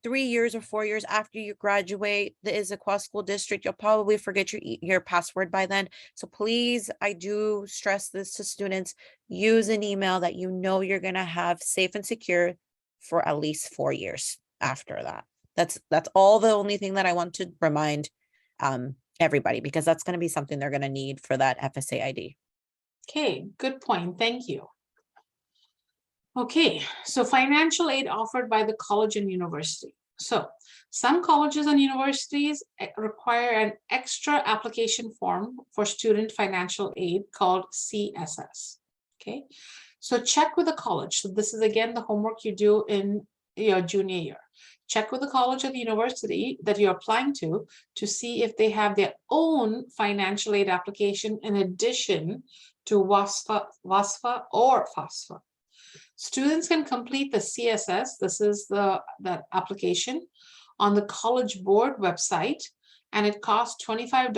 3 years or 4 years after you graduate the Issaquah School District, you'll probably forget your password by then. So please, I do stress this to students, use an email that you know you're going to have safe and secure for at least 4 years after that. That's all the only thing that I want to remind everybody, because that's going to be something they're going to need for that FSA ID. Okay, good point. Thank you. Okay, so financial aid offered by the college and university. So some colleges and universities require an extra application form for student financial aid called CSS. Okay, so check with the college. So this is again the homework you do in your junior year. Check with the college or the university that you're applying to see if they have their own financial aid application in addition to WASFA or FAFSA. Students can complete the CSS, this is that application, on the College Board website, and it costs $25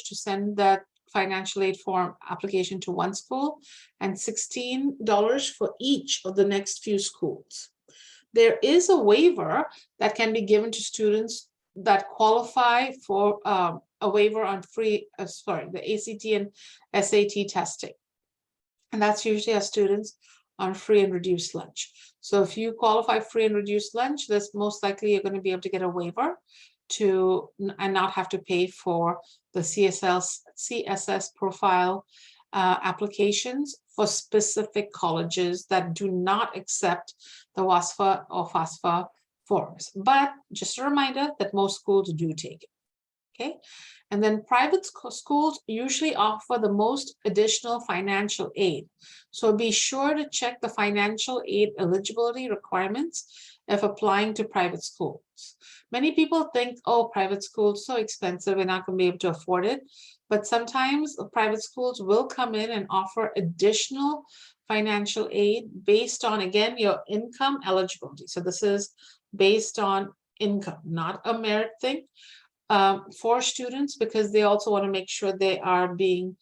to send that financial aid form application to one school and $16 for each of the next few schools. There is a waiver that can be given to students that qualify for a waiver on the ACT and SAT testing. And that's usually our students on free and reduced lunch. So if you qualify free and reduced lunch, that's most likely you're going to be able to get a waiver and not have to pay for the CSS profile applications for specific colleges that do not accept the WASFA or FAFSA forms. But just a reminder that most schools do take it. Okay, and then private schools usually offer the most additional financial aid. So be sure to check the financial aid eligibility requirements if applying to private schools. Many people think, oh, private schools so expensive, we're not going to be able to afford it. But sometimes private schools will come in and offer additional financial aid based on, again, your income eligibility. So this is based on income, not a merit thing. For students, because they also want to make sure they are being,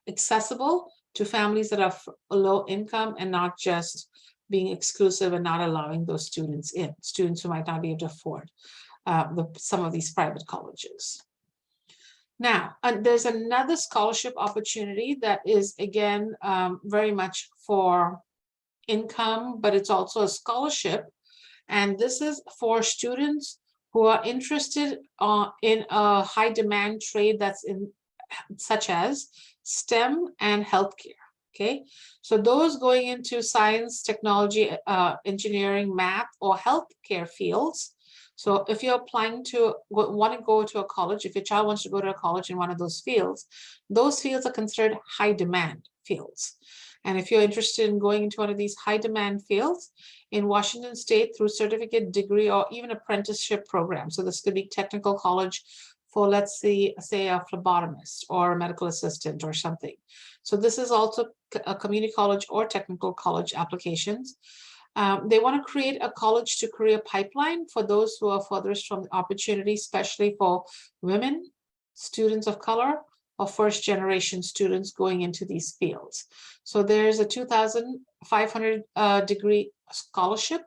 accessible to families that are low income and not just being exclusive and not allowing those students in, students who might not be able to afford some of these private colleges. Now, there's another scholarship opportunity that is, again, very much for income, but it's also a scholarship. And this is for students who are interested in a high demand trade that's in, such as STEM and healthcare. Okay, so those going into science, technology, engineering, math, or healthcare fields. So if you're applying to want to go to a college, if your child wants to go to a college in one of those fields are considered high demand fields. And if you're interested in going into one of these high demand fields in Washington State through certificate, degree, or even apprenticeship program. So this could be technical college for, let's say a phlebotomist or a medical assistant or something. So this is also a community college or technical college applications. They want to create a college to career pipeline for those who are furthest from the opportunity, especially for women, students of color, or first generation students going into these fields. So there's a 2,500 degree scholarship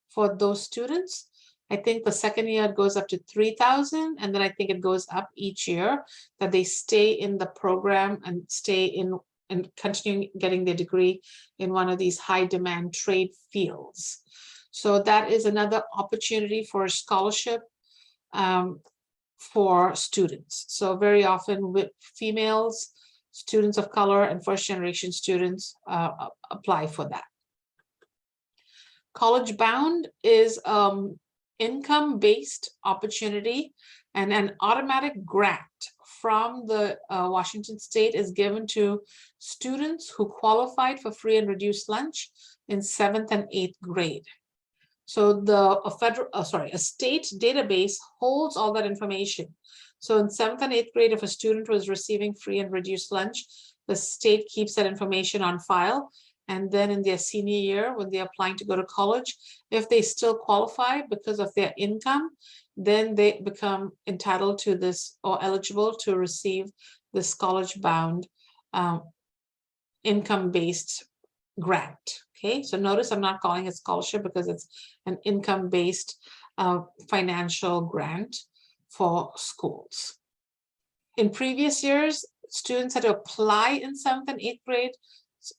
for those students. I think the second year it goes up to 3,000, and then I think it goes up each year that they stay in the program and stay in and continuing getting their degree in one of these high demand trade fields. So that is another opportunity for a scholarship for students. So very often with females, students of color, and first generation students apply for that. College Bound is income-based opportunity, and an automatic grant from the Washington State is given to students who qualified for free and reduced lunch in 7th and 8th grade. So a state database holds all that information. So in 7th and 8th grade, if a student was receiving free and reduced lunch, the state keeps that information on file. And then in their senior year, when they're applying to go to college, if they still qualify because of their income, then they become entitled to this or eligible to receive this College Bound income-based grant. Okay, so notice I'm not calling it scholarship because it's an income-based financial grant for schools. In previous years, students had to apply in 7th and 8th grade,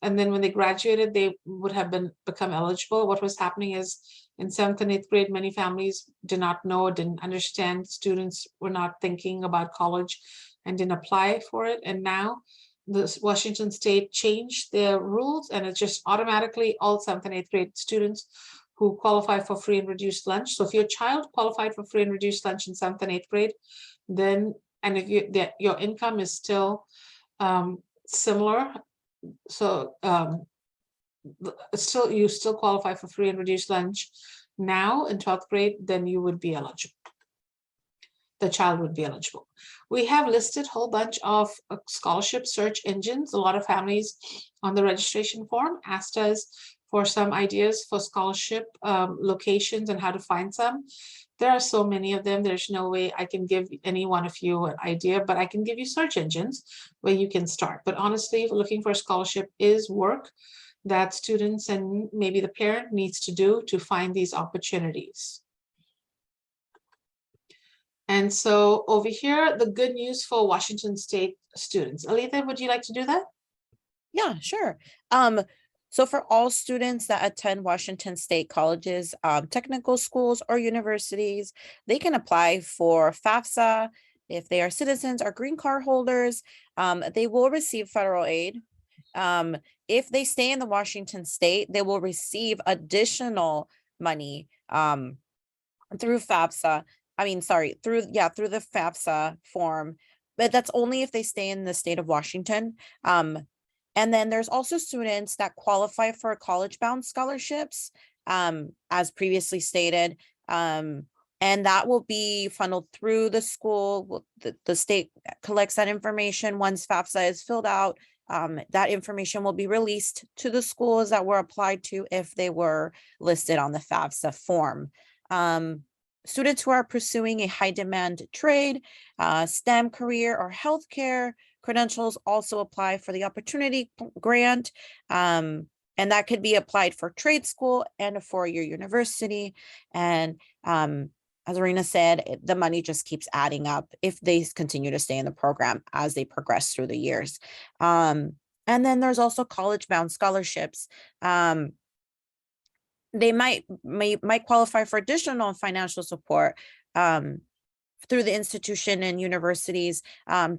and then when they graduated, they would have become eligible. What was happening is in 7th and 8th grade, many families did not know, didn't understand. Students were not thinking about college and didn't apply for it. And now the Washington State changed their rules, and it's just automatically all 7th and 8th grade students who qualify for free and reduced lunch. So if your child qualified for free and reduced lunch in 7th and 8th grade, then, and if your income is still similar, so you still qualify for free and reduced lunch now in 12th grade, then you would be eligible. The child would be eligible. We have listed a whole bunch of scholarship search engines. A lot of families on the registration form asked us for some ideas for scholarship locations and how to find some. There are so many of them. There's no way I can give any one of you an idea, but I can give you search engines where you can start. But honestly, looking for a scholarship is work that students and maybe the parent needs to do to find these opportunities. And so over here, the good news for Washington State students. Alita, would you like to do that? Yeah, sure. So for all students that attend Washington State colleges, technical schools or universities, they can apply for FAFSA. If they are citizens or green card holders, they will receive federal aid. If they stay in the Washington State, they will receive additional money through FAFSA. I mean, sorry, through the FAFSA form, but that's only if they stay in the state of Washington. And then there's also students that qualify for college-bound scholarships, as previously stated. And that will be funneled through the school. The state collects that information once FAFSA is filled out. That information will be released to the schools that were applied to if they were listed on the FAFSA form. Students who are pursuing a high demand trade, STEM career or healthcare credentials also apply for the opportunity grant. And that could be applied for trade school and a four-year university. And as Arena said, the money just keeps adding up if they continue to stay in the program as they progress through the years. And then there's also college-bound scholarships. They might qualify for additional financial support through the institution and universities,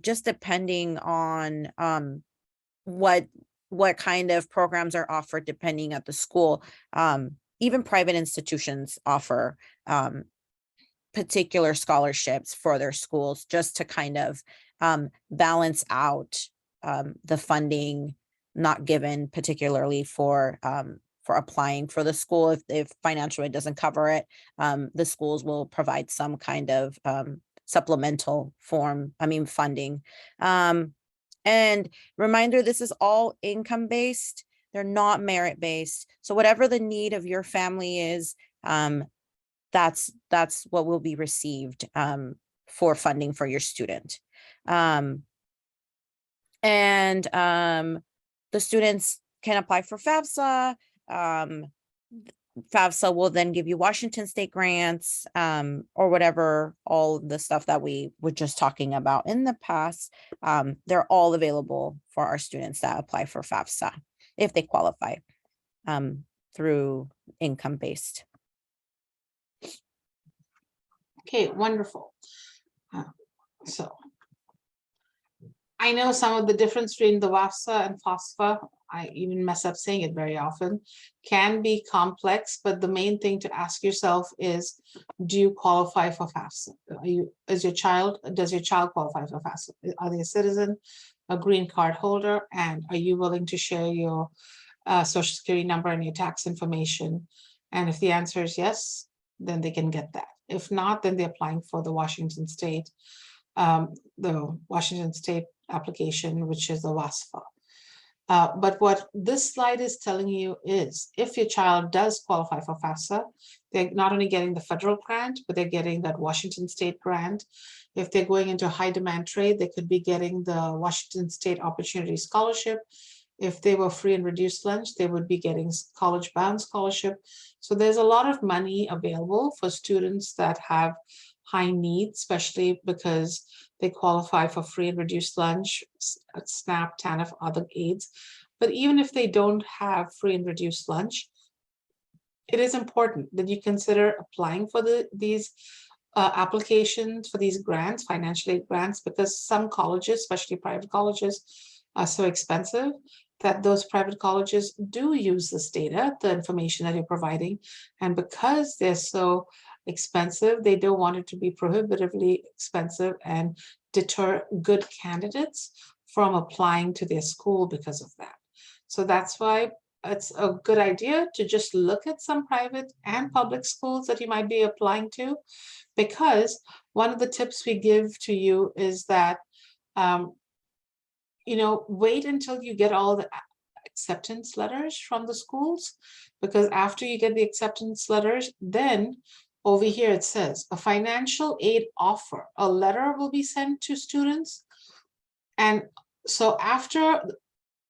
just depending on what kind of programs are offered depending at the school. Even private institutions offer particular scholarships for their schools just to kind of balance out the funding not given particularly for applying for the school. If financial aid doesn't cover it, the schools will provide some kind of supplemental funding. And reminder, this is all income-based. They're not merit-based. So whatever the need of your family is, that's what will be received for funding for your student. And the students can apply for FAFSA. FAFSA will then give you Washington State grants, or whatever, all the stuff that we were just talking about in the past. They're all available for our students that apply for FAFSA if they qualify through income-based. Okay, wonderful. So I know some of the difference between the WASFA and FAFSA, I even mess up saying it very often, can be complex, but the main thing to ask yourself is, do you qualify for FAFSA? Does your child qualify for FAFSA? Are they a citizen, a green card holder, and are you willing to share your social security number and your tax information? And if the answer is yes, then they can get that. If not, then they're applying for the Washington State application, which is the WASFA. But what this slide is telling you is, if your child does qualify for FAFSA, they're not only getting the federal grant, but they're getting that Washington State grant. If they're going into high demand trade, they could be getting the Washington State Opportunity Scholarship. If they were free and reduced lunch, they would be getting college-bound scholarship. So there's a lot of money available for students that have high needs, especially because they qualify for free and reduced lunch, SNAP, TANF, other aids. But even if they don't have free and reduced lunch, it is important that you consider applying for these applications for these grants, financial aid grants, because some colleges, especially private colleges, are so expensive that those private colleges do use this data, the information that you're providing. And because they're so expensive, they don't want it to be prohibitively expensive and deter good candidates from applying to their school because of that. So that's why it's a good idea to just look at some private and public schools that you might be applying to, because one of the tips we give to you is that wait until you get all the acceptance letters from the schools, because after you get the acceptance letters, then over here it says a financial aid offer, a letter will be sent to students. And so after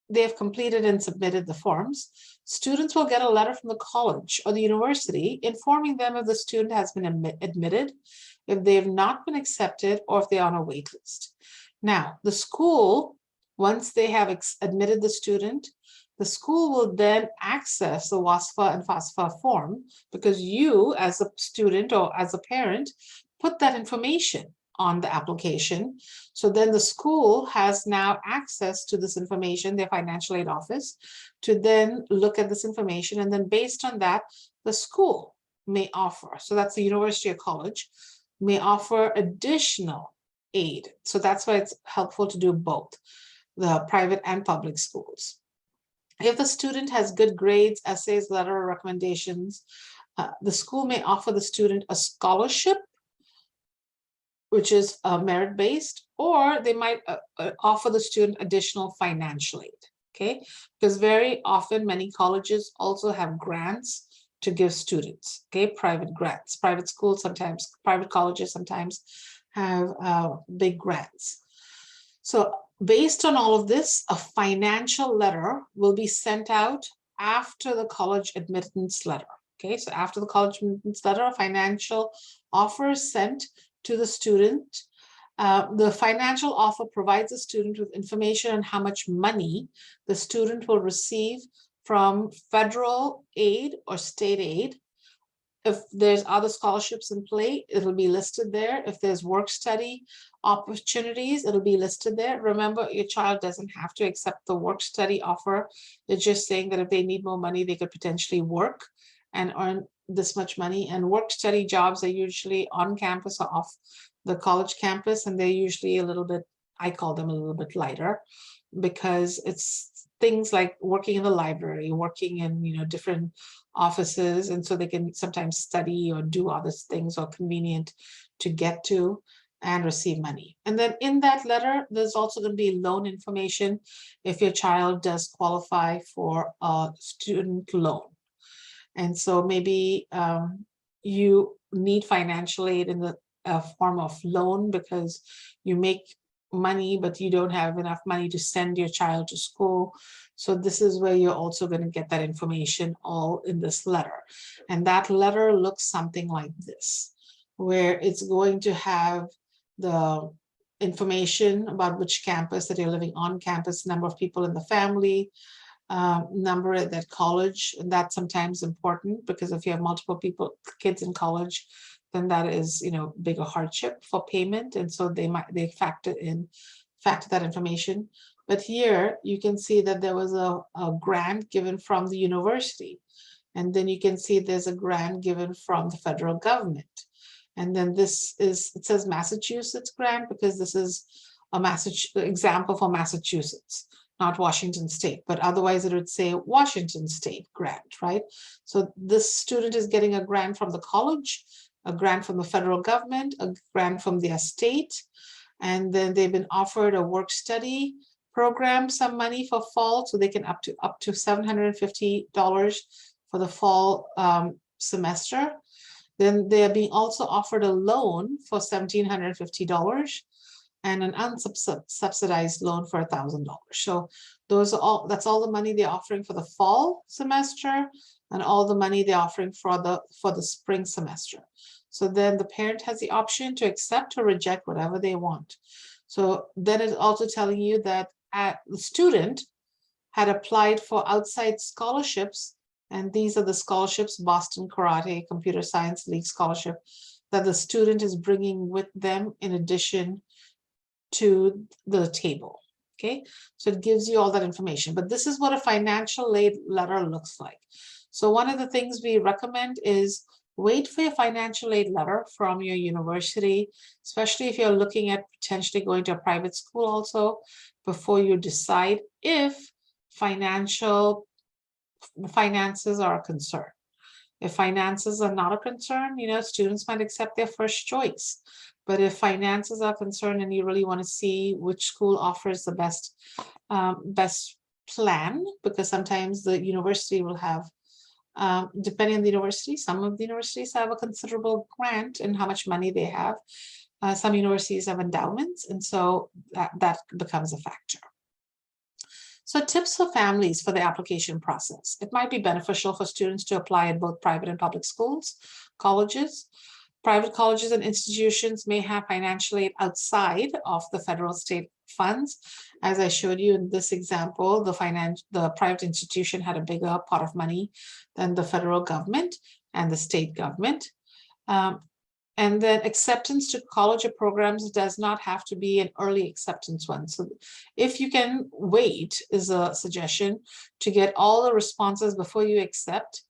they have completed and submitted the forms, students will get a letter from the college or the university informing them if the student has been admitted, if they have not been accepted, or if they're on a wait list. Now, the school Once they have admitted the student, the school will then access the WASFA and FAFSA form, because you as a student or as a parent put that information on the application. So then the school has now access to this information, their financial aid office, to then look at this information. And then based on that, the school may offer, so that's the university or college, may offer additional aid. So that's why it's helpful to do both, the private and public schools. If the student has good grades, essays, letter of recommendations, the school may offer the student a scholarship, which is merit-based, or they might offer the student additional financial aid, okay? Because very often many colleges also have grants to give students, okay? Private grants, private schools sometimes, private colleges sometimes have big grants. So based on all of this, a financial letter will be sent out after the college admittance letter, okay? So after the college admittance letter, a financial offer is sent to the student. The financial offer provides the student with information on how much money the student will receive from federal aid or state aid. If there's other scholarships in play, it'll be listed there. If there's work study opportunities, it'll be listed there. Remember, your child doesn't have to accept the work study offer. They're just saying that if they need more money, they could potentially work and earn this much money. And work study jobs are usually on campus or off the college campus, and they're usually a little bit, I call them a little bit lighter, because it's things like working in the library, working in, you know, different offices, and so they can sometimes study or do other things or convenient to get to and receive money. And then in that letter, there's also going to be loan information if your child does qualify for a student loan. And so maybe you need financial aid in the form of loan because you make money, but you don't have enough money to send your child to school. So this is where you're also going to get that information all in this letter. And that letter looks something like this, where it's going to have the information about which campus that you're living on campus, number of people in the family, number at that college. And that's sometimes important because if you have multiple kids in college, then that is, you know, bigger hardship for payment. And so they factor that information. But here you can see that there was a grant given from the university. And then you can see there's a grant given from the federal government. And then this is, it says Massachusetts grant because this is a example for Massachusetts, not Washington State, but otherwise it would say Washington State grant, right? So this student is getting a grant from the college, a grant from the federal government, a grant from their state, and then they've been offered a work study program, some money for fall, so they can up to $750 for the fall semester. Then they are being also offered a loan for $1,750 and an unsubsidized loan for $1,000. So that's all the money they're offering for the fall semester and all the money they're offering for the spring semester. So then the parent has the option to accept or reject whatever they want. So then it's also telling you that the student had applied for outside scholarships, and these are the scholarships: Boston Karate, Computer Science League Scholarship, that the student is bringing with them in addition to the table. Okay, so it gives you all that information. But this is what a financial aid letter looks like. So one of the things we recommend is wait for your financial aid letter from your university, especially if you're looking at potentially going to a private school also, before you decide if finances are a concern. If finances are not a concern, you know, students might accept their first choice. But if finances are concerned and you really want to see which school offers the best plan, because sometimes the university will have, depending on the university, some of the universities have a considerable grant in how much money they have. Some universities have endowments, and so that becomes a factor. So tips for families for the application process. It might be beneficial for students to apply at both private and public schools, colleges. Private colleges and institutions may have financial aid outside of the federal, state, funds. As I showed you in this example, the private institution had a bigger pot of money than the federal government and the state government. And then acceptance to college or programs does not have to be an early acceptance one. So if you can wait, is a suggestion, to get all the responses before you accept,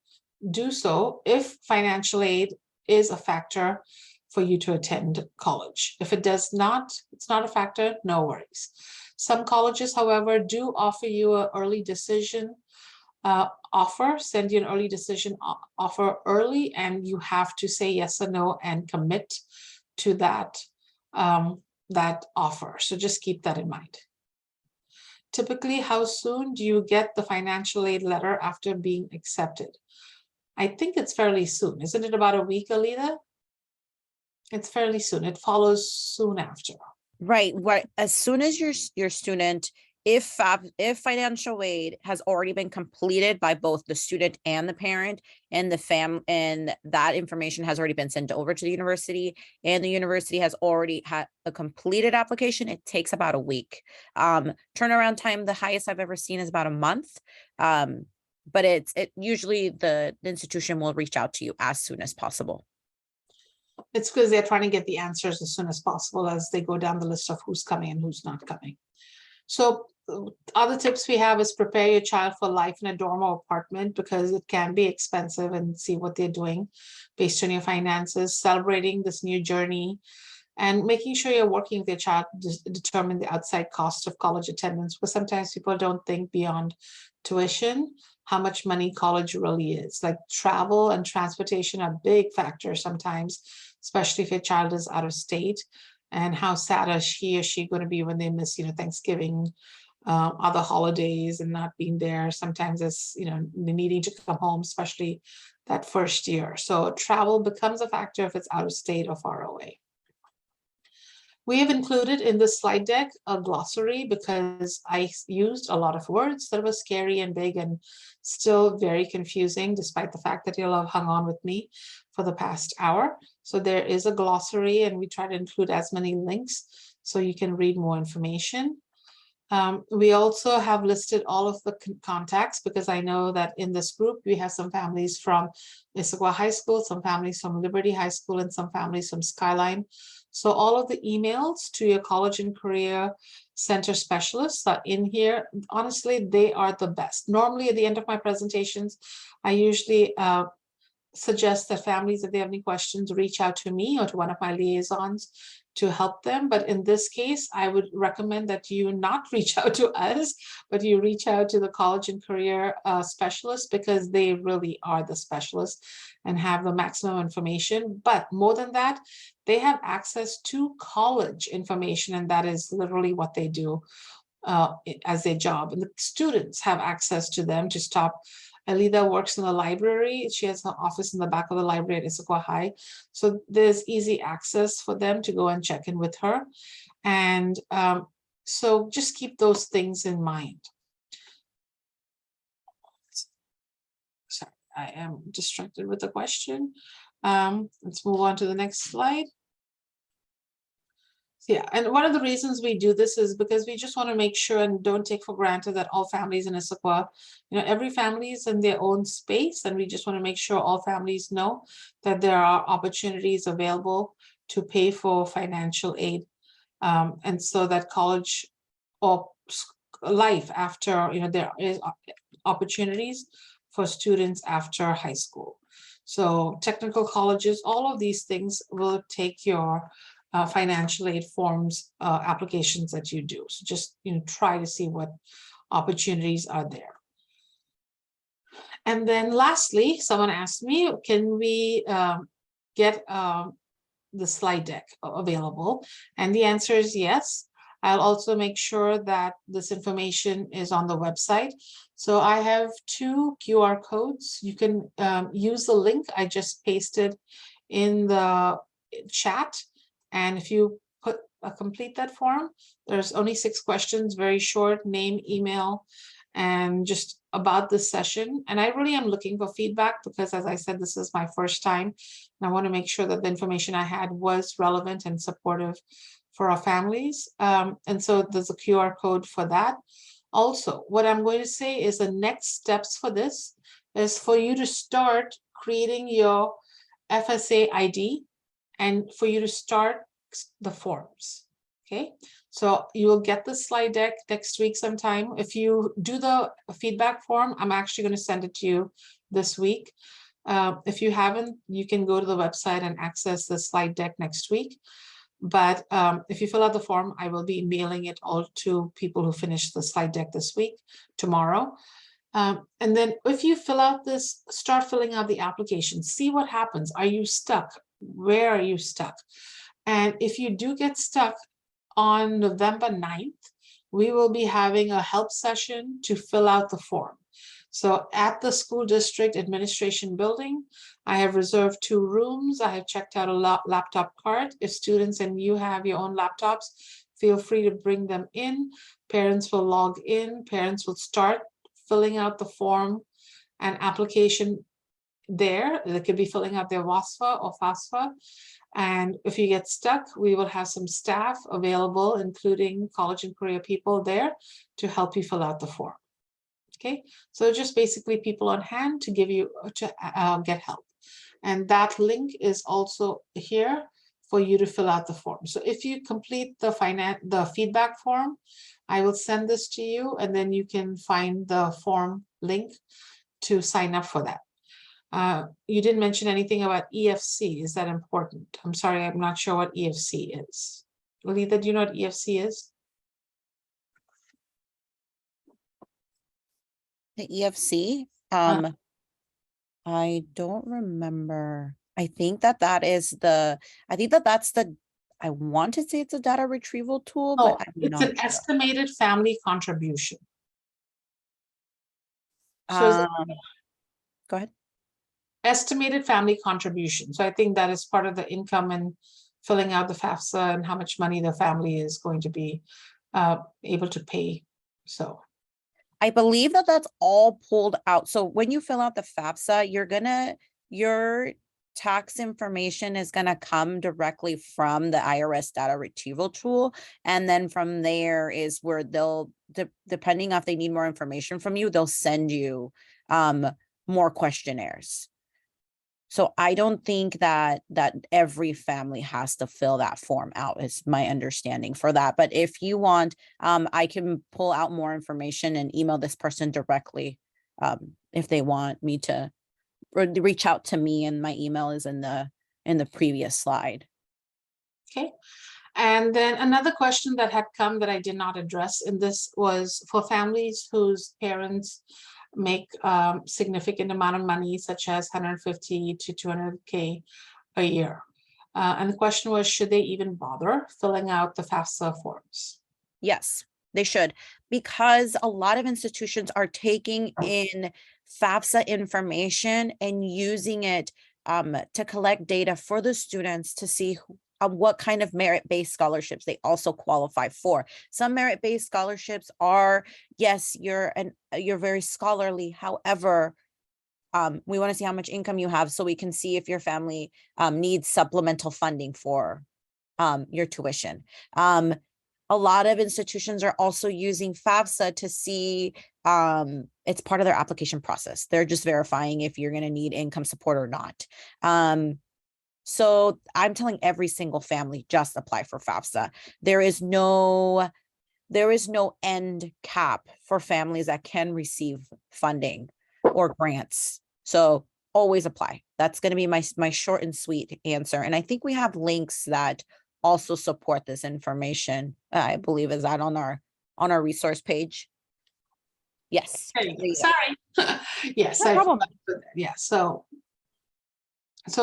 do so if financial aid is a factor for you to attend college. If it does not, it's not a factor, no worries. Some colleges, however, do offer you an early decision send you an early decision offer early, and you have to say yes or no and commit to that that offer. So just keep that in mind. Typically, how soon do you get the financial aid letter after being accepted? I think it's fairly soon. Isn't it about a week, Alida? It's fairly soon. It follows soon after. Right. As soon as your student, if financial aid has already been completed by both the student and the parent, and and that information has already been sent over to the university, and the university has already had a completed application, it takes about a week. Turnaround time, the highest I've ever seen is about a month. But it usually the institution will reach out to you as soon as possible. It's because they're trying to get the answers as soon as possible as they go down the list of who's coming and who's not coming. So other tips we have is prepare your child for life in a dorm or apartment, because it can be expensive, and see what they're doing based on your finances, celebrating this new journey, and making sure you're working with your child to determine the outside cost of college attendance, because sometimes people don't think beyond tuition how much money college really is. Like travel and transportation are big factors sometimes, especially if your child is out of state, and how sad is he or she going to be when they miss, Thanksgiving, other holidays, and not being there. Sometimes it's, needing to come home, especially that first year. So travel becomes a factor if it's out of state or far away. We have included in the slide deck a glossary, because I used a lot of words that were scary and big and still very confusing, despite the fact that you'll have hung on with me for the past hour. So there is a glossary, and we try to include as many links so you can read more information. We also have listed all of the contacts, because I know that in this group, we have some families from Issaquah High School, some families from Liberty High School, and some families from Skyline. So all of the emails to your College and Career Center specialists are in here. Honestly, they are the best. Normally, at the end of my presentations, I usually suggest that families, if they have any questions, reach out to me or to one of my liaisons to help them. But in this case, I would recommend that you not reach out to us, but you reach out to the College and Career specialists, because they really are the specialists and have the maximum information. But more than that, they have access to college information, and that is literally what they do as their job. And the students have access to them to stop. Alida works in the library. She has an office in the back of the library at Issaquah High. So there's easy access for them to go and check in with her. And so just keep those things in mind. Sorry, I am distracted with the question. Let's move on to the next slide. Yeah, and one of the reasons we do this is because we just want to make sure and don't take for granted that all families in Issaquah, every family is in their own space, and we just want to make sure all families know that there are opportunities available to pay for financial aid, and so that college or life after, there is opportunities for students after high school. So technical colleges, all of these things will take your financial aid forms applications that you do. So just try to see what opportunities are there. And then lastly, someone asked me, can we get the slide deck available? And the answer is yes. I'll also make sure that this information is on the website. So I have 2 QR codes. You can use the link I just pasted in the chat. And if you complete that form, there's only 6 questions, very short, name, email, and just about this session. And I really am looking for feedback, because as I said, this is my first time, and I want to make sure that the information I had was relevant and supportive for our families. And so there's a QR code for that. Also, what I'm going to say is the next steps for this is for you to start creating your FSA ID and for you to start the forms. Okay, so you will get the slide deck next week sometime. If you do the feedback form, I'm actually going to send it to you this week. If you haven't, you can go to the website and access the slide deck next week. But if you fill out the form, I will be mailing it all to people who finish the slide deck this week, tomorrow. And then if you fill out this, start filling out the application, see what happens. Are you stuck? Where are you stuck? And if you do get stuck, on November 9th, we will be having a help session to fill out the form. So at the school district administration building, I have reserved 2 rooms. I have checked out a laptop cart. If students and you have your own laptops, feel free to bring them in. Parents will log in. Parents will start filling out the form and application there. They could be filling out their WASFA or FAFSA. And if you get stuck, we will have some staff available, including college and career people there to help you fill out the form. Okay, so just basically people on hand to give you to get help. And that link is also here for you to fill out the form. So if you complete the feedback form, I will send this to you and then you can find the form link to sign up for that. You didn't mention anything about EFC. Is that important? I'm sorry, I'm not sure what EFC is. Lalitha, do you know what EFC is? The EFC, I don't remember. I think that's the, I want to say it's a data retrieval tool, Oh, but I'm it's not an sure. estimated family contribution. So Go ahead. estimated family contribution. So I think that is part of the income and filling out the FAFSA and how much money the family is going to be able to pay. So I believe that that's all pulled out. So when you fill out the FAFSA, your tax information is gonna come directly from the IRS data retrieval tool. And then from there is where they'll, depending on if they need more information from you, they'll send you more questionnaires. So I don't think that every family has to fill that form out, is my understanding for that. But if you want, I can pull out more information and email this person directly if they want me to, or reach out to me, and my email is in the previous slide. okay. And then another question that had come that I did not address in this was for families whose parents make significant amount of money, such as 150 to 200K a year. And the question was, should they even bother filling out the FAFSA forms? Yes, they should, because a lot of institutions are taking in FAFSA information and using it to collect data for the students to see what kind of merit-based scholarships they also qualify for. Some merit-based scholarships are, yes, you're very scholarly. However, we want to see how much income you have so we can see if your family needs supplemental funding for your tuition. A lot of institutions are also using FAFSA to see, it's part of their application process. They're just verifying if you're going to need income support or not. So I'm telling every single family, just apply for FAFSA. There is no end cap for families that can receive funding or grants. So always apply. That's going to be my short and sweet answer. And I think we have links that also support this information. I believe is that on our resource page. Yes. Sorry. Yes, No problem. Yeah. So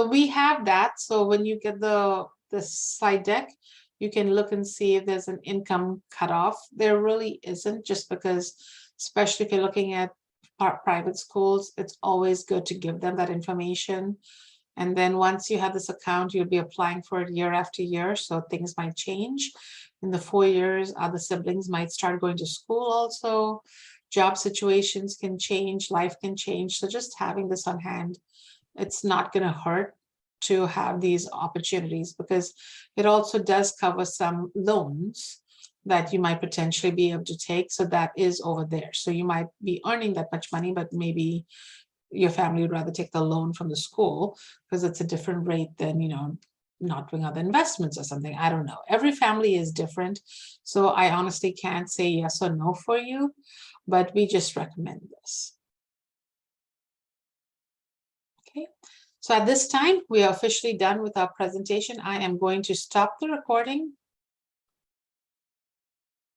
we have that. So when you get the slide deck, you can look and see if there's an income cutoff. There really isn't, just because, especially if you're looking at private schools, it's always good to give them that information. And then once you have this account, you'll be applying for it year after year. So things might change. In the 4 years, other siblings might start going to school also. Job situations can change, life can change. So just having this on hand, it's not going to hurt to have these opportunities, because it also does cover some loans that you might potentially be able to take. So that is over there. So you might be earning that much money, but maybe your family would rather take the loan from the school because it's a different rate than, not doing other investments or something. I don't know. Every family is different. So I honestly can't say yes or no for you, but we just recommend this. Okay. So at this time, we are officially done with our presentation. I am going to stop the recording